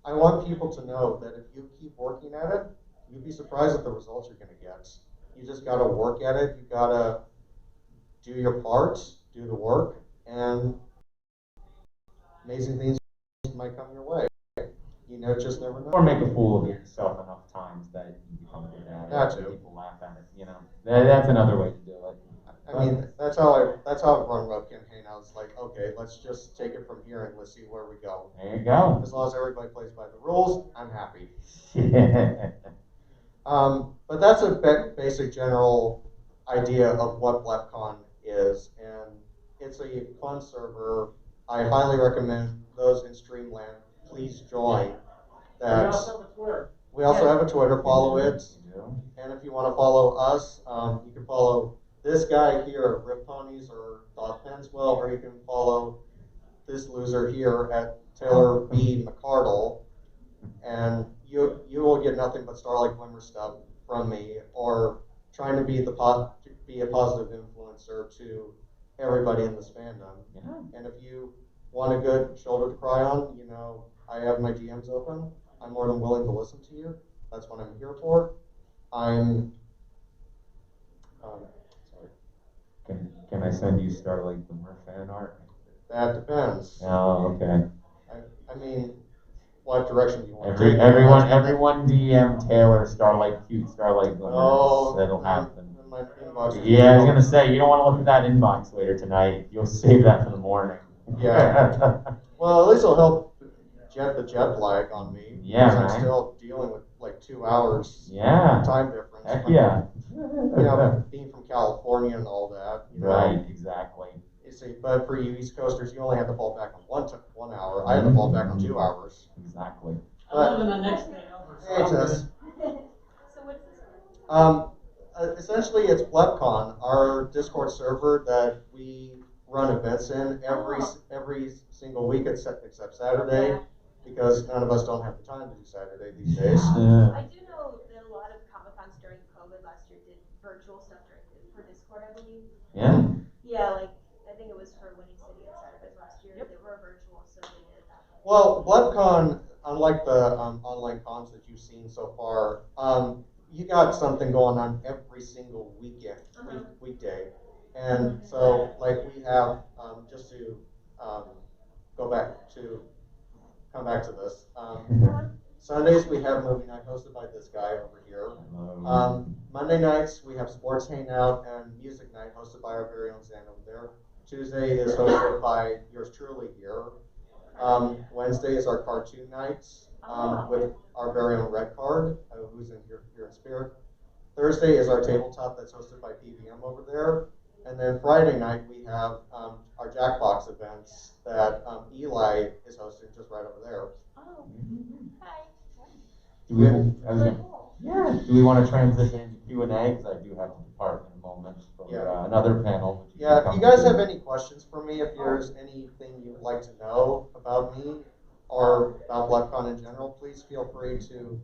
Speaker 2: I want people to know that if you keep working at it, you'd be surprised at the results you're going to get. You just got to work at it. You got to do your part, do the work, and amazing things might come your way. Just never know.
Speaker 1: Or make a fool of yourself enough times that you become good at it.
Speaker 2: That too.
Speaker 1: People laugh at it. That's another way to do it.
Speaker 2: I mean, that's how I run Webcam Hangout. It's like, okay, let's just take it from here and let's see where we go.
Speaker 1: There you go.
Speaker 2: As long as everybody plays by the rules, I'm happy.
Speaker 1: Yeah.
Speaker 2: But that's a basic general idea of what BlepCon is, and it's a fun server. I highly recommend those in Streamland, please join.
Speaker 5: We also have a Twitter.
Speaker 2: We also have a Twitter, follow it.
Speaker 1: You do?
Speaker 2: And if you want to follow us, you can follow this guy here, Riffponies or Thought Penswell, or you can follow this loser here at Taylor B. McCardle, and you will get nothing but Starlight Glimmer stuff from me, or trying to be a positive influencer to everybody in this fandom.
Speaker 1: Yeah.
Speaker 2: And if you want a good shoulder to cry on, I have my DMs open. I'm more than willing to listen to you. That's what I'm here for. I'm sorry.
Speaker 1: Can I send you Starlight Glimmer fan art?
Speaker 2: That depends.
Speaker 1: Oh, okay.
Speaker 2: I mean, what direction do you want to take?
Speaker 1: Everyone DM Taylor cute Starlight Glimmers.
Speaker 2: Oh,
Speaker 1: that'll happen.
Speaker 2: in my inbox.
Speaker 1: Yeah, I was gonna say, you don't wanna look at that inbox later tonight. You'll save that for the morning.
Speaker 2: Yeah. Well, at least it'll help the jet lag on me.
Speaker 1: Yeah,
Speaker 2: because I'm
Speaker 1: right.
Speaker 2: still dealing with like 2 hours
Speaker 1: Yeah.
Speaker 2: time difference.
Speaker 1: Heck yeah.
Speaker 2: Being from California and all that.
Speaker 1: Right, exactly.
Speaker 2: You see, but for you East Coasters, you only have to fall back on 1 hour. I have to fall back on 2 hours.
Speaker 1: Exactly.
Speaker 4: I live in the next day over. So
Speaker 2: Hey,
Speaker 4: I'm
Speaker 2: Tess.
Speaker 4: good.
Speaker 6: So what's this?
Speaker 2: Essentially, it's BlepCon, our Discord server that we run events in every single week except Saturday, because none of us don't have the time to do Saturday these days.
Speaker 6: I do know that a lot of Comic-Cons during COVID last year did virtual stuff for Discord, I believe.
Speaker 1: Yeah.
Speaker 6: Yeah, like, I think it was for Winning City and Saturdays last year. They were virtual, so they did that.
Speaker 2: Well, BlepCon, unlike the online cons that you've seen so far, you got something going on every single weekend, weekday. And so, like, we have, just to come back to this, Sundays we have movie night hosted by this guy over here. Monday nights we have sports hangout and music night hosted by our very own Zan over there. Tuesday is hosted by yours truly here. Wednesday is our cartoon nights with our very own Red Card, who's here in spirit. Thursday is our tabletop that's hosted by PVM over there. And then Friday night we have our Jackbox events that Eli is hosting just right over there.
Speaker 6: Oh, hi.
Speaker 1: Do we want to transition into Q&A? Because I do have to depart in a moment for another panel.
Speaker 2: Yeah, if you guys have any questions for me, if there's anything you'd like to know about me or about BlepCon in general, please feel free to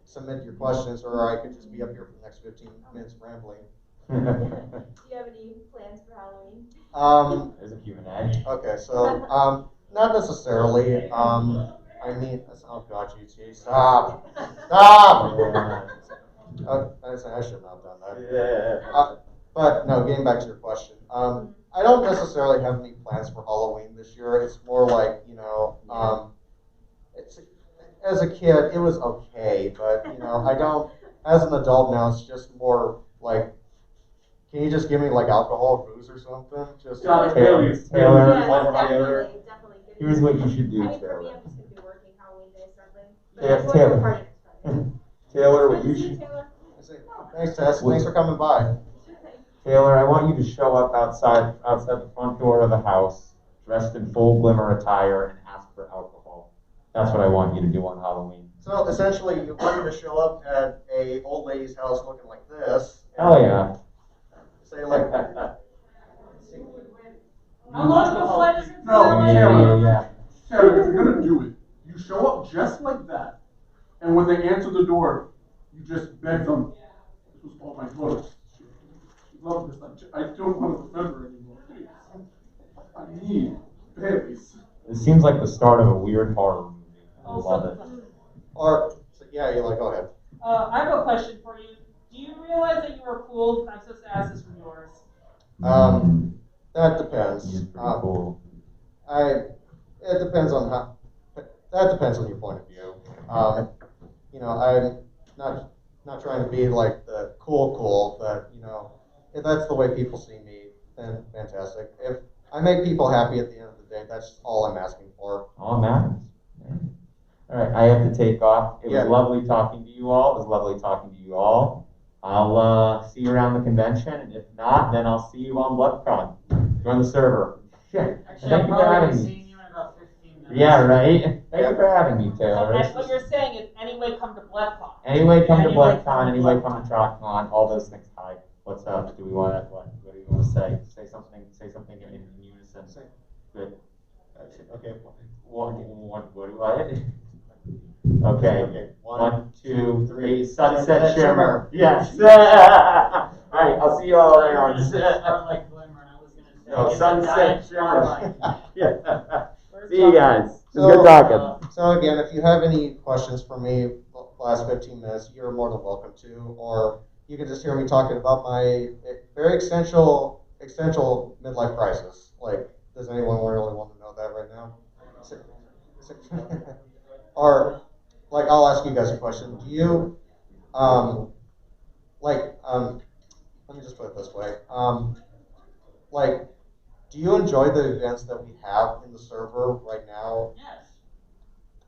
Speaker 2: submit your questions, or I could just be up here for the next 15 minutes rambling.
Speaker 6: Do you have any plans for Halloween?
Speaker 1: There's a Q&A.
Speaker 2: Okay, so not necessarily. I mean, oh God, GT, stop! I shouldn't have done that.
Speaker 1: Yeah.
Speaker 2: But no, getting back to your question, I don't necessarily have any plans for Halloween this year. It's more like, as a kid, it was okay, but I don't. As an adult now, it's just more like, can you just give me like alcohol, booze, or something? Just
Speaker 1: Taylor,
Speaker 6: Yes, definitely.
Speaker 1: here's what you should do,
Speaker 6: I mean, for me,
Speaker 1: Taylor.
Speaker 6: I'm just gonna be working Halloween day Sunday. But
Speaker 1: Yeah,
Speaker 6: I'm going to
Speaker 1: Taylor.
Speaker 6: a party next Friday.
Speaker 1: Taylor, what
Speaker 6: Nice
Speaker 1: you
Speaker 6: to see
Speaker 1: should.
Speaker 6: Taylor.
Speaker 2: Thanks, Tess. Thanks for coming by.
Speaker 1: Taylor, I want you to show up outside the front door of the house, dressed in full glimmer attire, and ask for alcohol. That's what I want you to do on Halloween.
Speaker 2: So essentially, you want me to show up at a old lady's house looking like this.
Speaker 1: Hell yeah.
Speaker 2: Say like,
Speaker 4: How long the flight is it?
Speaker 7: No,
Speaker 1: Yeah.
Speaker 7: Taylor, if you're gonna do it, you show up just like that, and when they answer the door, you just beg them. This was all my daughter. She loved this. I don't want to remember anymore. Please. I need babies.
Speaker 1: It seems like the start of a weird horror movie. I
Speaker 8: Oh,
Speaker 1: love it.
Speaker 2: or yeah, you're like, go ahead.
Speaker 8: I have a question for you. Do you realize that you were fooled? I'm supposed to ask this from yours.
Speaker 2: That depends.
Speaker 1: He's pretty cool.
Speaker 2: It depends on how. That depends on your point of view. I'm not trying to be like the cool, but if that's the way people see me, then fantastic. If I make people happy at the end of the day, that's all I'm asking for.
Speaker 1: All matters. All right, I have to take off. It was lovely talking to you all. It was lovely talking to you all. I'll see you around the convention, and if not, then I'll see you on BlepCon. Join the server. Yeah.
Speaker 4: Actually,
Speaker 1: Thank
Speaker 4: I'm
Speaker 1: you for
Speaker 4: probably
Speaker 1: having
Speaker 4: seeing
Speaker 1: me.
Speaker 4: you in about 15 minutes.
Speaker 1: Yeah, right? Thank you for having me, Taylor.
Speaker 8: And what you're saying is, anyway, come to BlepCon.
Speaker 1: Anyway, come to
Speaker 8: Anyway,
Speaker 1: BlepCon, anyway, come to TrockCon, all those things. Hi, what's up? Do we want to, what do you want to say? Say something in unison. Good.
Speaker 2: Okay.
Speaker 1: What do I? Okay. One, two, three. Sunset
Speaker 2: Sunset
Speaker 1: shimmer.
Speaker 2: shimmer.
Speaker 1: Yes. All right, I'll see you all around.
Speaker 4: Starlight glimmer, and I was gonna say,
Speaker 1: No,
Speaker 4: it's a
Speaker 1: sunset
Speaker 4: giant
Speaker 1: shimmer.
Speaker 4: starlight.
Speaker 1: Yeah. See you guys. It was good talking.
Speaker 2: So again, if you have any questions for me, the last 15 minutes, you're more than welcome to, or you can just hear me talking about my very essential midlife crisis. Like, does anyone really want to know that right now? Or, like, I'll ask you guys a question. Do you, let me just put it this way. Like, do you enjoy the events that we have in the server right now?
Speaker 4: Yes.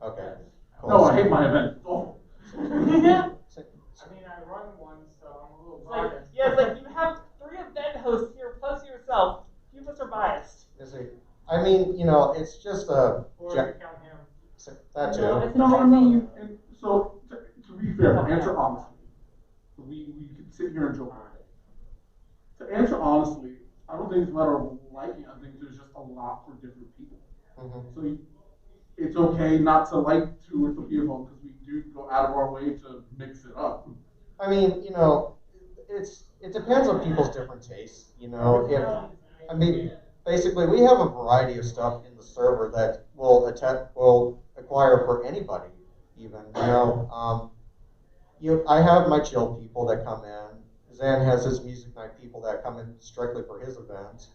Speaker 2: Okay. Cool.
Speaker 7: No, I hate my event. Oh.
Speaker 5: I mean, I run one, so I'm a little
Speaker 8: It's like,
Speaker 5: biased.
Speaker 8: yeah, it's like you have 3 event hosts here plus yourself. Few of us are biased.
Speaker 2: I mean, you know, it's just a.
Speaker 5: Or to count him.
Speaker 2: That too.
Speaker 8: No, it's
Speaker 7: No, I
Speaker 8: not
Speaker 7: mean, and so to be fair, to answer honestly, we could sit here and joke all day. To answer honestly, I don't think it's a matter of liking. I think there's just a lot for different people.
Speaker 2: Mhm.
Speaker 7: So it's okay not to like 2 or 3 of them because we do go out of our way to mix it up.
Speaker 2: I mean, you know, it depends on people's different tastes. You know, basically we have a variety of stuff in the server that will acquire for anybody. Even I have my chill people that come in. Zan has his music night people that come in strictly for his events.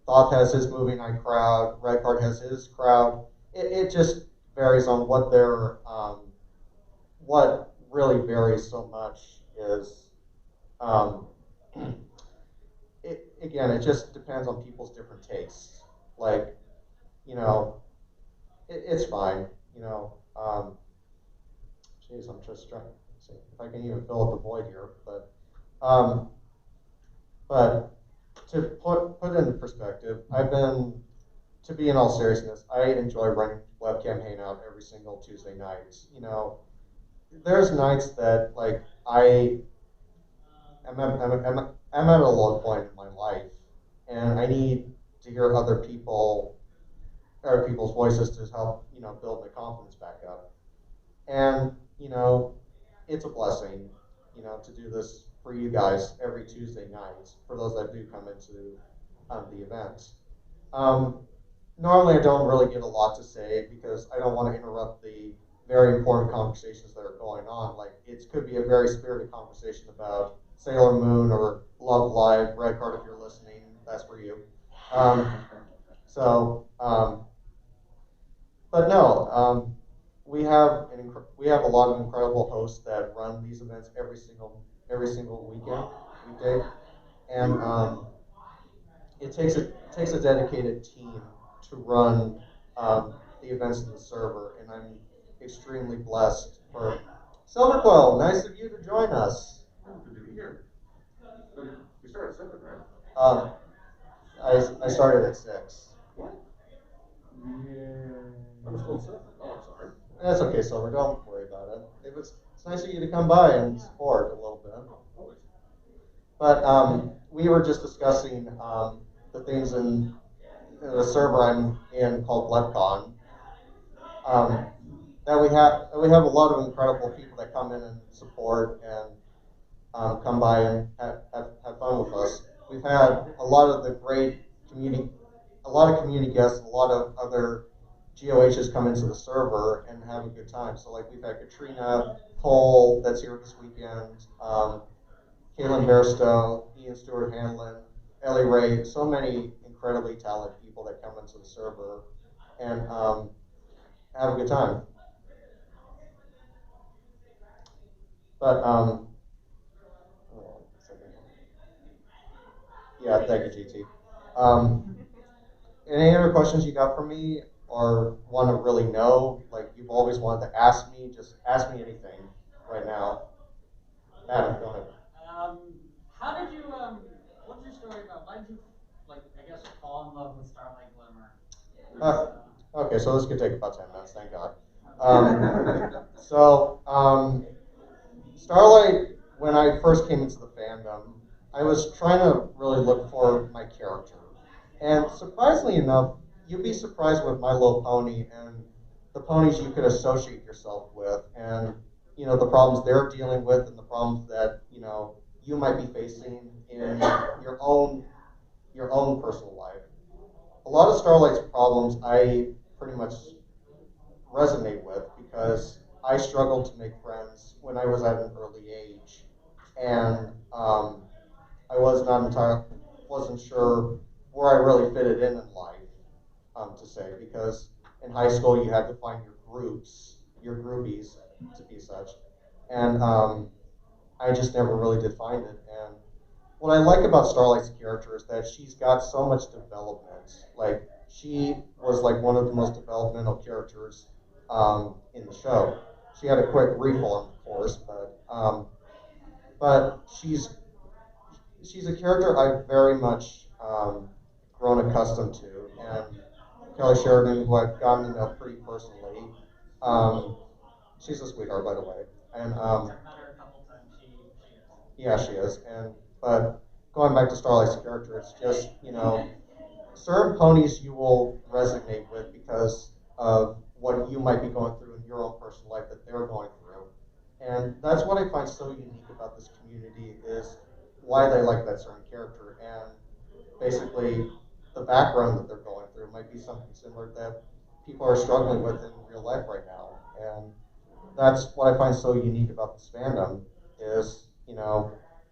Speaker 2: Thoth has his movie night crowd. Redcard has his crowd. It just varies on what their what really varies so much is it just depends on people's different tastes. Like, you know, it's fine. You know, geez, I'm just trying to see if I can even fill up the void here. But to put it into perspective, to be in all seriousness, I enjoy running Webcam Hangout every single Tuesday night. You know, there's nights that like I'm at a low point in my life, and I need to hear other people's voices to help build my confidence back up. And it's a blessing, to do this for you guys every Tuesday night for those that do come into the events. Normally, I don't really get a lot to say because I don't want to interrupt the very important conversations that are going on. Like, it could be a very spirited conversation about Sailor Moon or Love Live. Redcard, if you're listening, that's for you. But no, we have a lot of incredible hosts that run these events every single weekday, and it takes a dedicated team to run the events in the server, and I'm extremely blessed for Silverquill. Nice of you to join us.
Speaker 7: Good to be here. We started at 7, right?
Speaker 2: I started at 6.
Speaker 7: What? Yeah. I was still 7. Oh, I'm sorry.
Speaker 2: That's okay, Silver. Don't worry about it. It's nice of you to come by and support a little bit.
Speaker 7: Always.
Speaker 2: But we were just discussing the things in the server I'm in called BlepCon. That we have a lot of incredible people that come in and support and come by and have fun with us. We've had a lot of community guests, a lot of other GOHs come into the server and have a good time. So like we've had Katrina Cole that's here this weekend, Kaylin Bairstow, Ian Stewart Hanlon, Ellie Ray, so many incredibly talented people that come into the server and have a good time. But yeah, thank you, GT. Any other questions you got for me or want to really know? Like you've always wanted to ask me, just ask me anything right now. Adam, go ahead.
Speaker 4: How did you, what's your story about, why did you, like, I guess, fall in love with Starlight Glimmer?
Speaker 2: Okay, so this could take about 10 minutes, thank God. Starlight, when I first came into the fandom, I was trying to really look for my character. And surprisingly enough, you'd be surprised with My Little Pony and the ponies you could associate yourself with, and the problems they're dealing with, and the problems that you might be facing in your own personal life. A lot of Starlight's problems I pretty much resonate with because I struggled to make friends when I was at an early age, and I wasn't sure where I really fitted in life, to say, because in high school you had to find your groups, your groupies, to be such, and I just never really did find it. And what I like about Starlight's character is that she's got so much development. Like, she was like one of the most developmental characters in the show. She had a quick reform, of course, but she's a character I've very much grown accustomed to. And Kelly Sheridan, who I've gotten to know pretty personally, she's a sweetheart, by the way. And
Speaker 4: I've met her a couple times, she is.
Speaker 2: yeah, she is. But going back to Starlight's character, it's just, certain ponies you will resonate with because of what you might be going through in your own personal life that they're going through. And that's what I find so unique about this community is why they like that certain character. And basically, the background that they're going through might be something similar that people are struggling with in real life right now. And that's what I find so unique about this fandom is,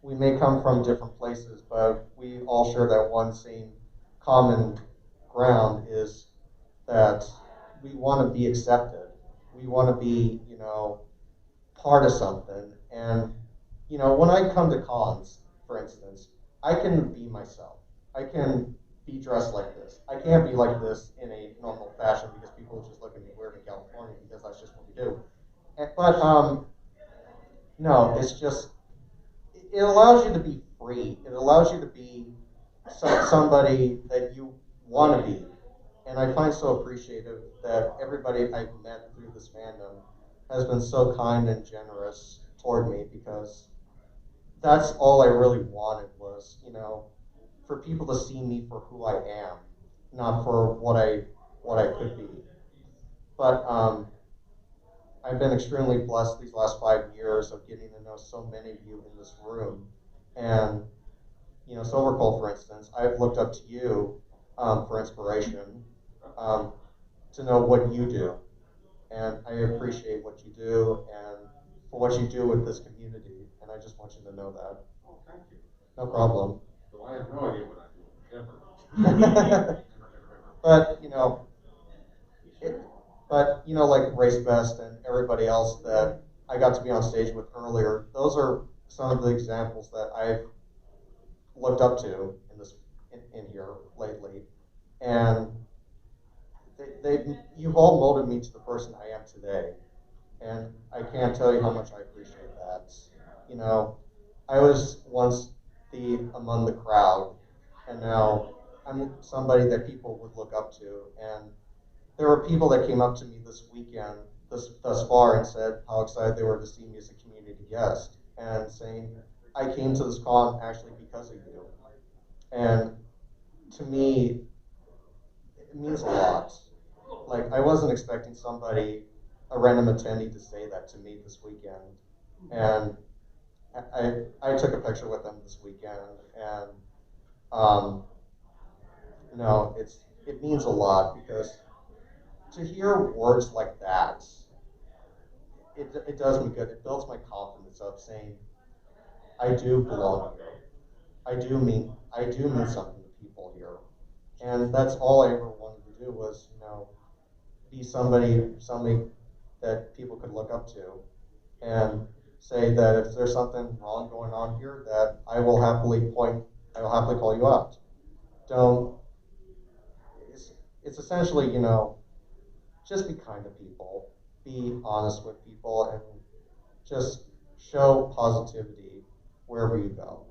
Speaker 2: we may come from different places, but we all share that one same common ground is that we want to be accepted. We want to be, part of something. And, when I come to cons, for instance, I can be myself. I can be dressed like this. I can't be like this in a normal fashion because people just look at me weird in California because that's just what we do. But no, it's just, it allows you to be free. It allows you to be somebody that you want to be. And I find so appreciative that everybody I've met through this fandom has been so kind and generous toward me because that's all I really wanted was, for people to see me for who I am, not for what I could be. But I've been extremely blessed these last 5 years of getting to know so many of you in this room. And, Silver Cole, for instance, I've looked up to you for inspiration, to know what you do. And I appreciate what you do and for what you do with this community. And I just want you to know that.
Speaker 7: Oh, thank you.
Speaker 2: No problem.
Speaker 7: So I have no idea what I do. Ever.
Speaker 2: But, like Race Best and everybody else that I got to be on stage with earlier, those are some of the examples that I've looked up to in here lately. And you've all molded me to the person I am today. And I can't tell you how much I appreciate that. I was once the among the crowd, and now I'm somebody that people would look up to. And there were people that came up to me this weekend, thus far, and said how excited they were to see me as a community guest, and saying, I came to this con actually because of you. And to me, it means a lot. Like, I wasn't expecting a random attendee to say that to me this weekend. And I took a picture with them this weekend, and it means a lot because to hear words like that, it does me good. It builds my confidence up saying, I do belong here. I do mean something to people here. And that's all I ever wanted to do was, be somebody that people could look up to and say that if there's something wrong going on here, that I will happily call you out. It's essentially, just be kind to people, be honest with people, and just show positivity wherever you go.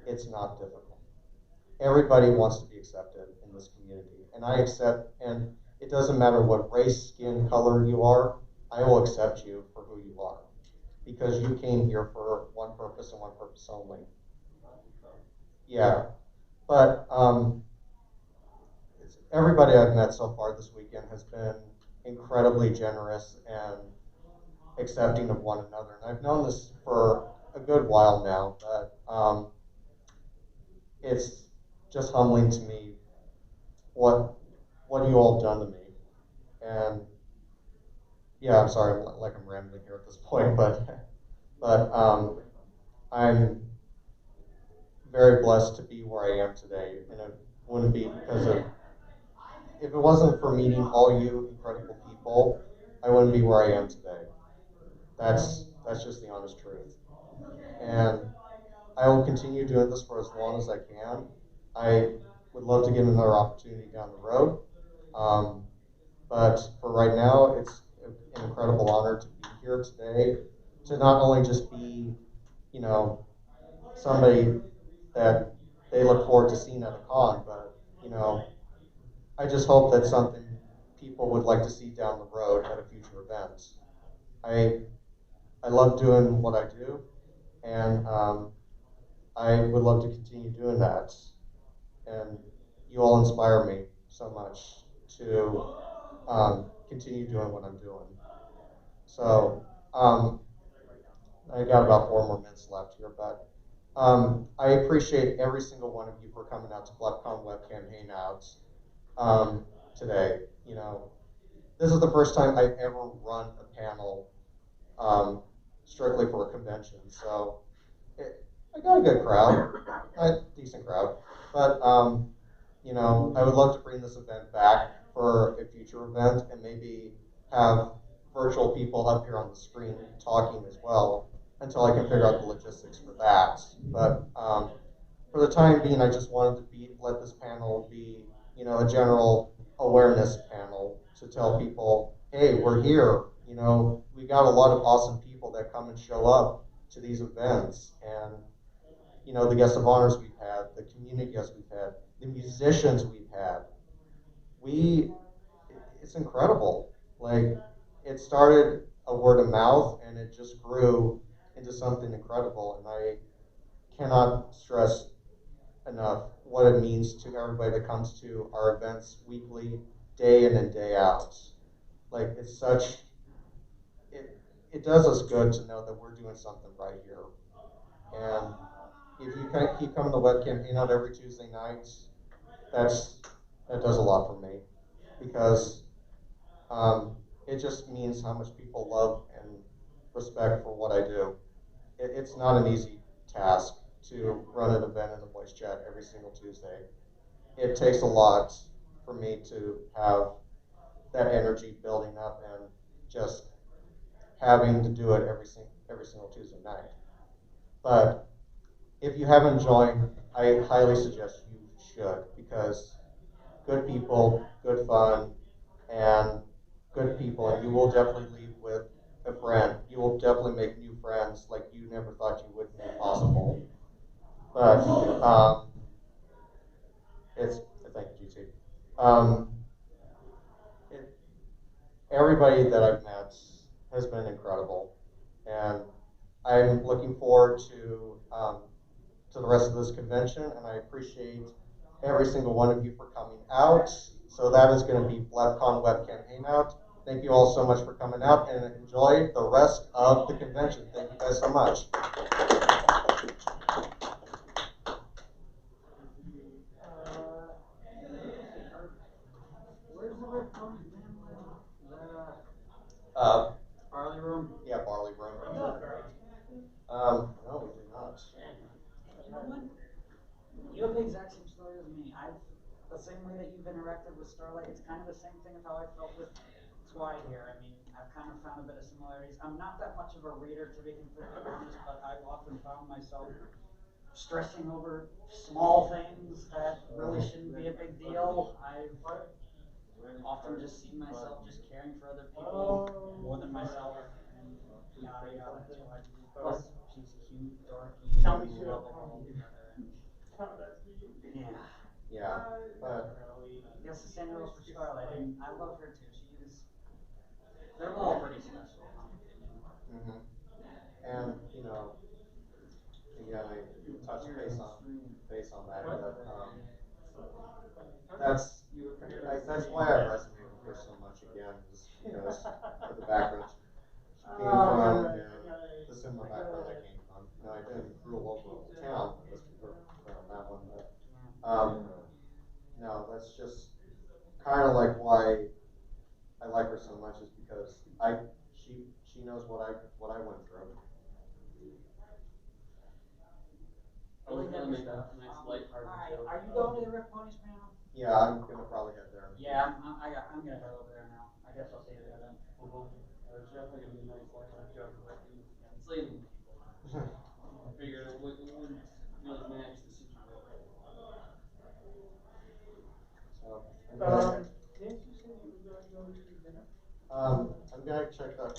Speaker 2: It's not difficult. Everybody wants to be accepted in this community, and I accept, and it doesn't matter what race, skin, color you are, I will accept you for who you are, because you came here for one purpose and one purpose only. Yeah, but everybody I've met so far this weekend has been incredibly generous and accepting of one another, and I've known this for a good while now, but it's just humbling to me what you all have done to me. And yeah, I'm sorry, I'm rambling here at this point, but I'm very blessed to be where I am today, and it wouldn't be because of, if it wasn't for meeting all you incredible people, I wouldn't be where I am today. That's just the honest truth. And I will continue doing this for as long as I can. I would love to get another opportunity down the road. But for right now, it's an incredible honor to be here today, to not only just be, you know, somebody that they look forward to seeing at a con, but, you know, I just hope that's something people would like to see down the road at a future event. I love doing what I do, and I would love to continue doing that. And you all inspire me so much to continue doing what I'm doing. So I got about 4 more minutes left here, but I appreciate every single one of you for coming out to BlepCon Webcam Hangout today. You know, this is the first time I've ever run a panel strictly for a convention, so I got a good crowd, a decent crowd, but you know, I would love to bring this event back for a future event and maybe have virtual people up here on the screen talking as well until I can figure out the logistics for that. But for the time being, I just wanted to let this panel be, you know, a general awareness panel to tell people, hey, we're here. You know, we got a lot of awesome people that come and show up to these events, and you know, the guests of honors we've had, the community guests we've had, the musicians we've had. It's incredible. Like, it started a word of mouth and it just grew into something incredible. And I cannot stress enough what it means to everybody that comes to our events weekly, day in and day out. Like, it's such, it does us good to know that we're doing something right here. And if you keep coming to Webcam Hangout every Tuesday nights, that does a lot for me, because it just means how much people love and respect for what I do. It's not an easy task to run an event in the voice chat every single Tuesday. It takes a lot for me to have that energy building up and just having to do it every single Tuesday night. But if you haven't joined, I highly suggest you should, because good people, good fun, and good people, and you will definitely leave with a friend. You will definitely make new friends like you never thought you would make possible. But thank you, GT. Everybody that I've met has been incredible, and I'm looking forward to the rest of this convention, and I appreciate every single one of you for coming out. So that is going to be BlepCon Webcam Hangout. Thank you all so much for coming out, and enjoy the rest of the convention. Thank you guys so much.
Speaker 4: Where's the Riffponies, man?
Speaker 2: Barley room? Yeah, barley room. No, we do not.
Speaker 9: You know what? You have the exact same story as me. The same way that you've interacted with Starlight, it's kind of the same thing as how I felt with Twy here. I mean, I've kind of found a bit of similarities. I'm not that much of a reader, to be completely honest, but I've often found myself stressing over small things that really shouldn't be a big deal. I've often just seen myself just caring for other people more than myself, and yada yada. That's why. Plus, she's cute, dorky,
Speaker 5: Tell me she
Speaker 9: lovable.
Speaker 5: Oh, that's me.
Speaker 9: Yeah.
Speaker 2: Yeah, but
Speaker 9: Yes, the same goes for Starlight, and I love her too. They're all pretty special.
Speaker 2: mhm. And you know, again, I touched base on that, but that's why I resonate with her so much again, is because of the background she came from, and the similar background I came from. You know, I didn't grew local town, let's be clear on that one, but no, that's just kind of like why I like her so much, is because she knows what I went through.
Speaker 7: I was gonna make a nice lighthearted
Speaker 9: Alright,
Speaker 7: joke.
Speaker 9: are you going to the Riffponies panel?
Speaker 2: Yeah, I'm gonna probably head there.
Speaker 9: Yeah, I'm gonna head over there now. I guess I'll see you there then.
Speaker 7: There's definitely gonna be a nice lighthearted joke about you enslaving people. I figured it wouldn't really match the situation.
Speaker 2: So,
Speaker 5: Didn't you say you were going to go to dinner?
Speaker 2: I'm gonna check out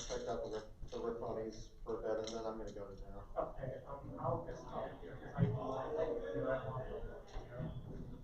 Speaker 2: the Riffponies for a bit, and then I'm gonna go to dinner.
Speaker 5: Okay, I'll just talk to you, because I do want to go, I want to go.